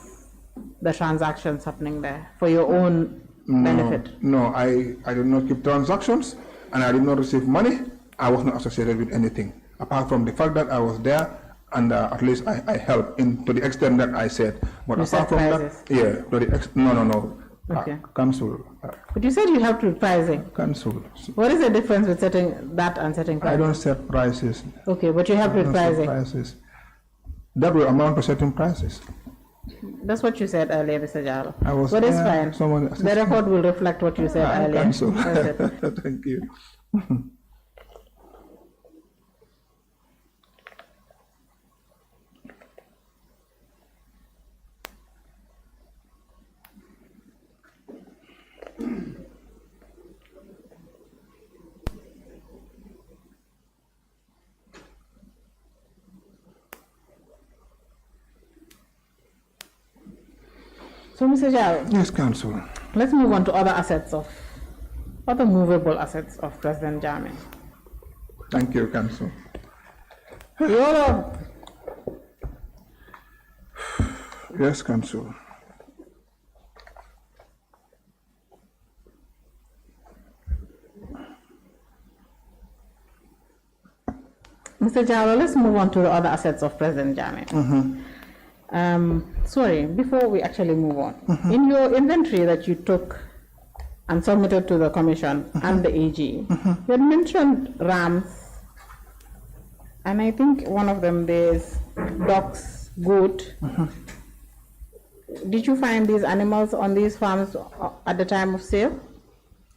the transactions happening there for your own benefit? No, I did not keep transactions, and I did not receive money. I was not associated with anything, apart from the fact that I was there, and at least I helped to the extent that I said. But you apart said from prices? that, yeah, no. Okay. Cancel. But you said you helped with pricing. Cancel. What is the difference with setting that and setting prices? I don't set prices. Okay, but you helped with pricing. Prices. That will amount to setting prices. That's what you said earlier, Mr. Jallo. But it's fine. The record will reflect what you said earlier. Cancel. Thank you. So, Mr. Jallo. Yes, Council. Let's move on to other movable assets of President Jammeh. Thank you, Council. Yes, Council. Mr. Jallo, let's move on to the other assets of President Jammeh. Sorry, before we actually move on, in your inventory that you took and submitted to the Commission and the AG, you had mentioned rams, and I think one of them there's ducks, goat. Did you find these animals on these farms at the time of sale?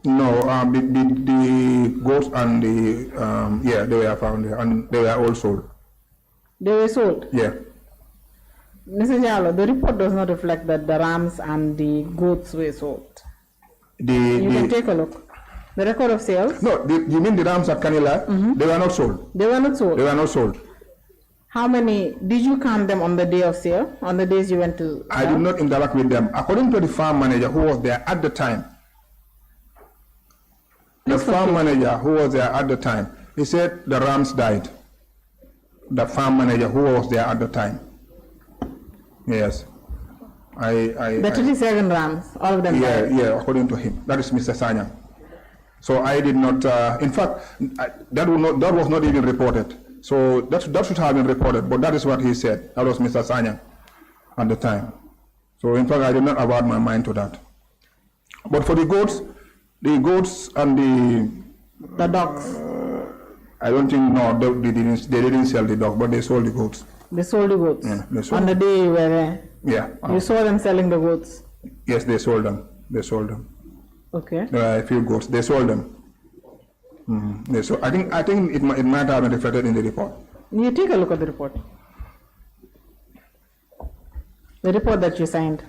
No, the goats and they were found there, and they were all sold. They were sold? Yeah. Mr. Jallo, the report does not reflect that the rams and the goats were sold. You can take a look. The record of sales? No, you mean the rams at Kanila? They were not sold. They were not sold? They were not sold. How many, did you count them on the day of sale, on the days you went to? I did not interact with them. According to the farm manager who was there at the time, he said the rams died. The farm manager who was there at the time. Yes. The 37 rams, all of them died? Yeah, according to him. That is Mr. Sanyang. So I did not, in fact, that was not even reported. So that should have been reported, but that is what he said. That was Mr. Sanyang at the time. So in fact, I did not avert my mind to that. But for the goats and the dogs. I don't think, no, they didn't sell the dog, but they sold the goats. They sold the goats? Yeah, they sold on the day you were there? Yeah. You saw them selling the goats? Yes, they sold them. They sold them. Okay. A few goats. They sold them. So I think it might have been reflected in the report. You take a look at the report. The report that you signed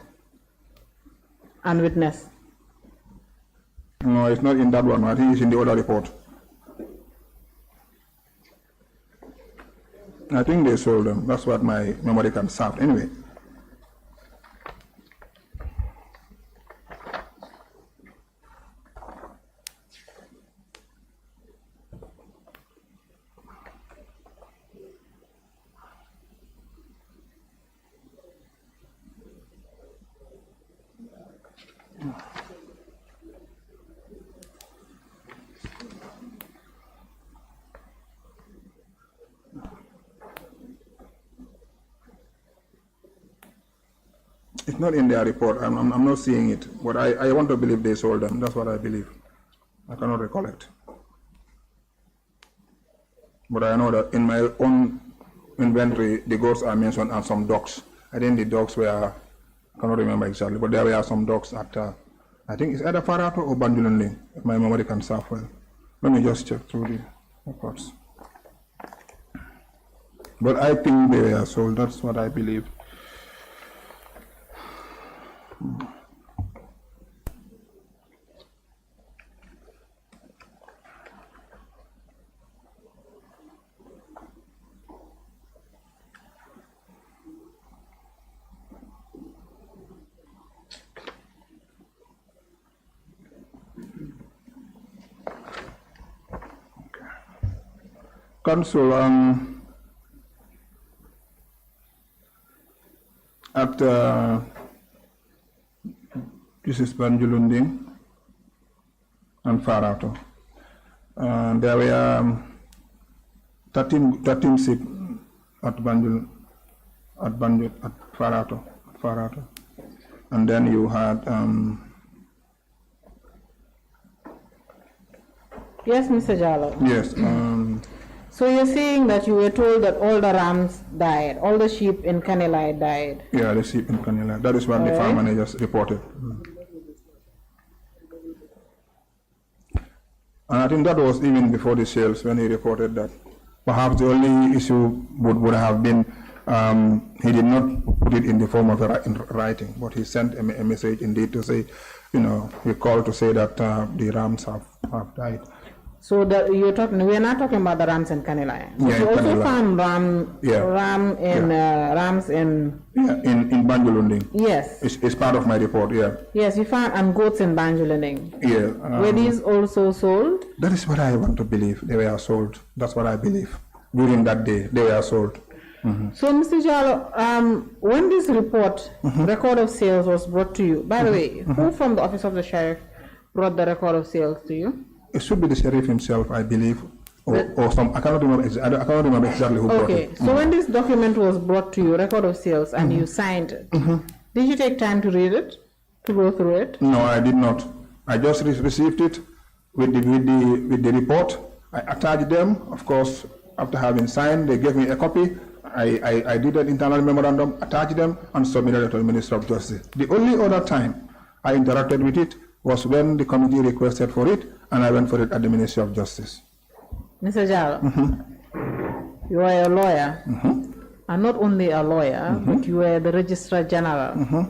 and witnessed. No, it's not in that one. I think it's in the other report. I think they sold them. That's what my memory can serve. Anyway. It's not in their report. I'm not seeing it. But I want to believe they sold them. That's what I believe. I cannot recollect. But I know that in my own inventory, the goats are mentioned and some dogs. I think the dogs were, I cannot remember exactly, but there were some dogs at, I think it's either Farato or Banjulundi, if my memory can serve well. Let me just check through the records. But I think they were sold. That's what I believe. Council, at this is Banjulundi and Farato. There were 13 sheep at Farato, and then you had Yes, Mr. Jallo. yes. So you're saying that you were told that all the rams died, all the sheep in Kanilai died? Yeah, the sheep in Kanila. That is what the farm managers reported. And I think that was even before the sales when he reported that. Perhaps the only issue would have been he did not put it in the form of writing, but he sent a message indeed to say, you know, he called to say that the rams have died. So you're talking, we're not talking about the rams in Kanilai. So Yeah, you also Kanilai. found rams in in Banjulundi. Yes. It's part of my report, yeah. Yes, you found and goats in Banjulundi. Yeah. Were these also sold? That is what I want to believe. They were sold. That's what I believe. During that day, they were sold. So, Mr. Jallo, when this report, record of sales was brought to you, by the way, who from the office of the sheriff brought the record of sales to you? It should be the sheriff himself, I believe, or some. I cannot remember. I cannot remember exactly who brought it. Okay, so when this document was brought to you, record of sales, and you signed it, did you take time to read it, to go through it? No, I did not. I just received it with the report. I attached them. Of course, after having signed, they gave me a copy. I did an internal memorandum, attached them, and submitted it to the Minister of Justice. The only other time I interacted with it was when the committee requested for it, and I went for it at the Ministry of Justice. Mr. Jallo, you are a lawyer, and not only a lawyer, but you are the Registrar General.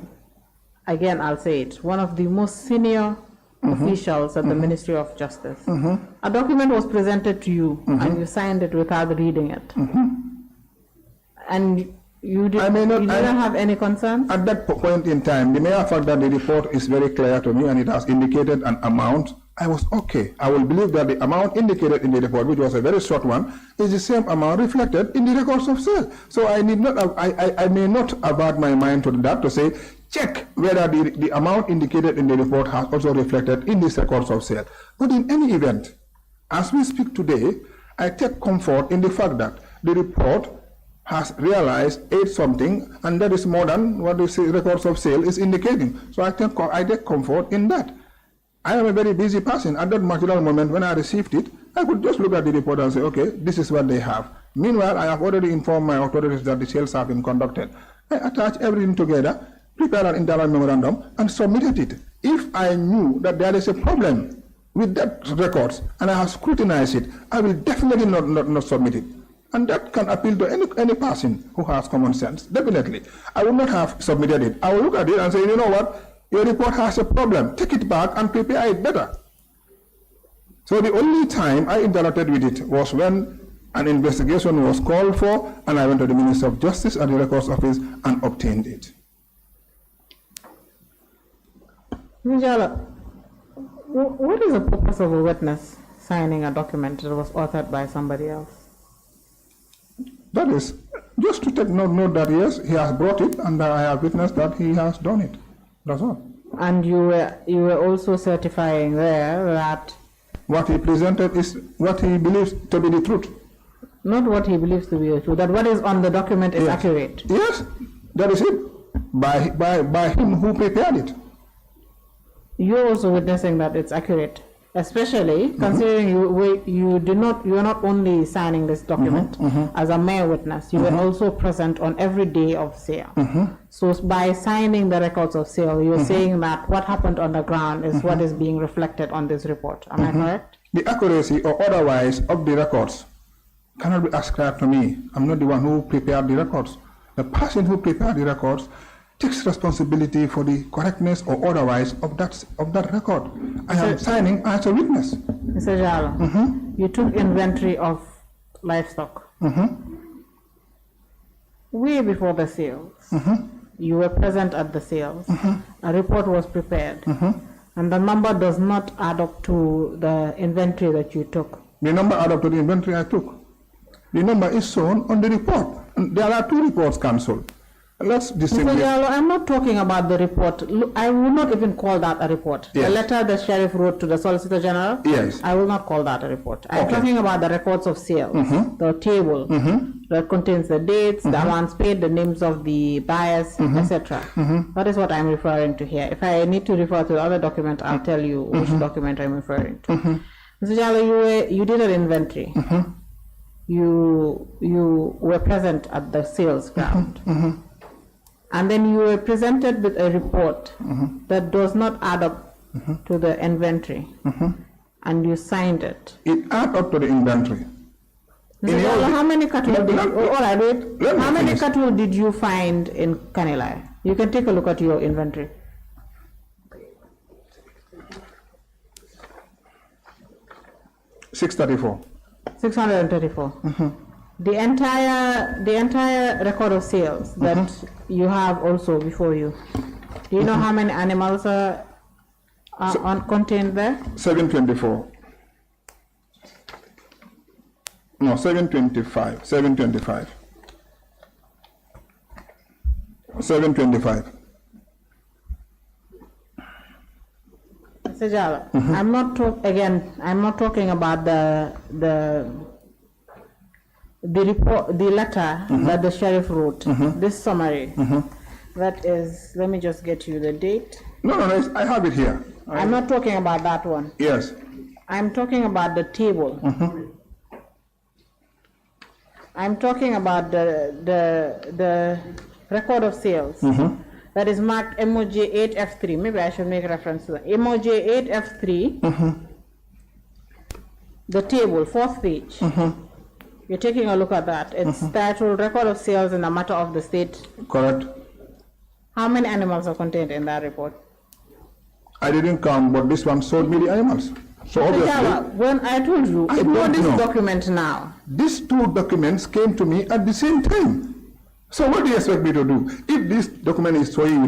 Again, I'll say it, one of the most senior officials at the Ministry of Justice. A document was presented to you, and you signed it without reading it. And you didn't have any concerns? At that point in time, the mere fact that the report is very clear to me and it has indicated an amount, I was okay. I will believe that the amount indicated in the report, which was a very short one, is the same amount reflected in the records of sale. So I need not, I may not avert my mind to that to say, check whether the amount indicated in the report has also reflected in these records of sale. But in any event, as we speak today, I take comfort in the fact that the report has realized 8 something, and that is more than what the records of sale is indicating. So I take comfort in that. I am a very busy person. At that material moment when I received it, I could just look at the report and say, okay, this is what they have. Meanwhile, I have already informed my authorities that the sales have been conducted. I attach everything together, prepare an internal memorandum, and submitted it. If I knew that there is a problem with that records, and I have scrutinized it, I will definitely not submit it. And that can appeal to any person who has common sense, definitely. I would not have submitted it. I will look at it and say, you know what, your report has a problem. Take it back and prepare it better. So the only time I interacted with it was when an investigation was called for, and I went to the Minister of Justice at the Records Office and obtained it. Njala, what is the purpose of a witness signing a document that was authored by somebody else? That is just to take note that yes, he has brought it, and I have witnessed that he has done it. That's all. And you were also certifying there that what he presented is what he believes to be the truth. Not what he believes to be the truth, that what is on the document is accurate. Yes, that is it. by him who prepared it. You're also witnessing that it's accurate, especially considering you are not only signing this document as a mere witness, you were also present on every day of sale. So by signing the records of sale, you're saying that what happened on the ground is what is being reflected on this report. Am I correct? The accuracy or otherwise of the records cannot be ascribed to me. I'm not the one who prepared the records. The person who prepared the records takes responsibility for the correctness or otherwise of that record. I am signing as a witness. Mr. Jalo, you took inventory of livestock. Way before the sales. You were present at the sales. A report was prepared. And the number does not add up to the inventory that you took. The number add up to the inventory I took. The number is shown on the report. And there are 2 reports cancelled. Let's distinguish. Mr. Jallo, I'm not talking about the report. Look, I will not even call that a report. Yes. The letter the sheriff wrote to the Solicitor General, yes, I will not call that a report. I'm talking about the records of sales, the table that contains the dates, the amounts paid, the names of the buyers, etc. That is what I'm referring to here. If I need to refer to the other document, I'll tell you which document I'm referring to. Mr. Jallo, you did an inventory. You were present at the sales ground. And then you were presented with a report that does not add up to the inventory, and you signed it. It adds up to the inventory. Mr. Jallo, how many cattle did you, all right, wait. How many cattle did you find in Kanilai? You can take a look at your inventory. $634. 634. The entire record of sales that you have also before you. Do you know how many animals are contained there? 724. No, 725. 725. 725. Mr. Jallo, I'm not talking about the report, the letter that the sheriff wrote, this summary. That is, let me just get you the date. No, I have it here. I'm not talking about that one. Yes. I'm talking about the table. I'm talking about the record of sales. That is marked MOJ 8F3. Maybe I should make reference to that. MOJ 8F3, the table, 4th page. You're taking a look at that. It's titled Record of Sales in a Matter of the State. Correct. How many animals are contained in that report? I didn't count, but this one showed me the animals. So obviously, when I told you, ignore this document now. These 2 documents came to me at the same time. So what do you expect me to do? If this document is showing you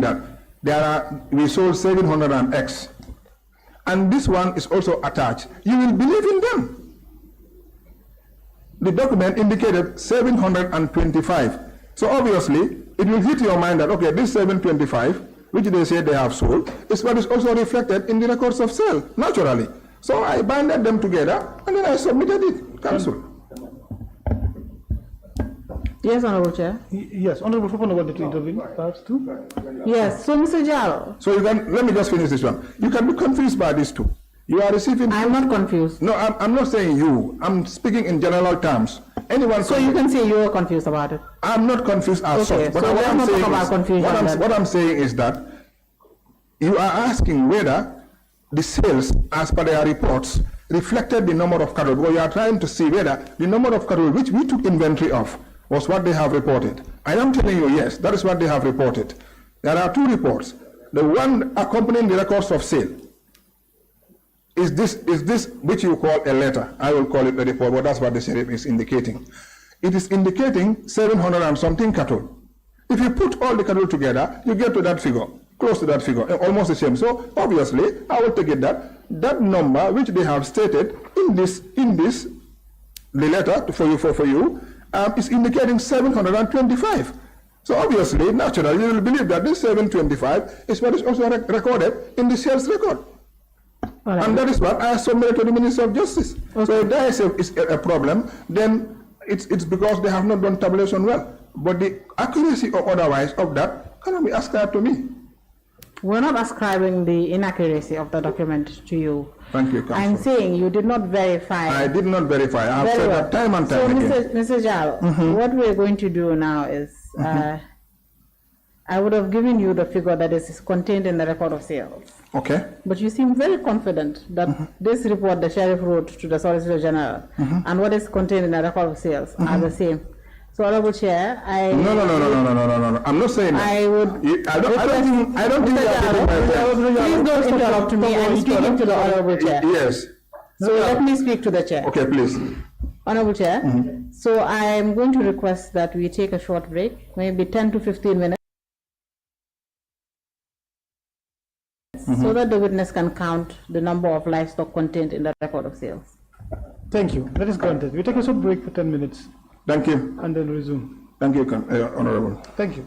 that we sold 700 and X, and this one is also attached, you will believe in them. The document indicated 725. So obviously, it will hit your mind that, okay, this 725, which they say they have sold, is what is also reflected in the records of sale, naturally. So I binded them together, and then I submitted it, cancelled. Yes, Honorable Chair. Yes, Honorable Fofana wanted to intervene, perhaps too. Yes, so Mr. Jallo. So you can, let me just finish this one. You can be confused by these 2. You are receiving... I'm not confused. No, I'm not saying you. I'm speaking in general terms. Anyone... So you can say you are confused about it. I'm not confused as such. But so what I'm saying about confusion. What I'm saying is that you are asking whether the sales, as per their reports, reflected the number of cattle. Well, you are trying to see whether the number of cattle which we took inventory of was what they have reported. I am telling you, yes, that is what they have reported. There are 2 reports. The one accompanying the records of sale is this which you call a letter. I will call it a report, but that's what the sheriff is indicating. It is indicating 700 and something cattle. If you put all the cattle together, you get to that figure, close to that figure, almost the same. So obviously, I will take it that number which they have stated in the letter for you is indicating 725. So obviously, naturally, you will believe that this 725 is what is also recorded in the sales record. Right. And that is what I submitted to the Minister of Justice. Okay. So if there is a problem, then it's because they have not done tabulation well. But the accuracy or otherwise of that cannot be ascribed to me. We're not ascribing the inaccuracy of the document to you. Thank you, Council. I'm saying you did not verify. I did not verify. I have said that time and time again. Mr. Jal, what we're going to do now is, I would have given you the figure that is contained in the record of sales. Okay. But you seem very confident that this report the sheriff wrote to the Solicitor General and what is contained in the record of sales are the same. So, Honorable Chair, No. I'm not saying that. I would. I don't think that. Please don't interrupt me. I'm speaking to the Honorable Chair. Yes. So let me speak to the Chair. Okay, please. Honorable Chair, so I'm going to request that we take a short break, maybe 10 to 15 minutes, so that the witness can count the number of livestock contained in the record of sales. Thank you. That is granted. We take a short break for 10 minutes. Thank you. And then resume. Thank you, Honorable. Thank you.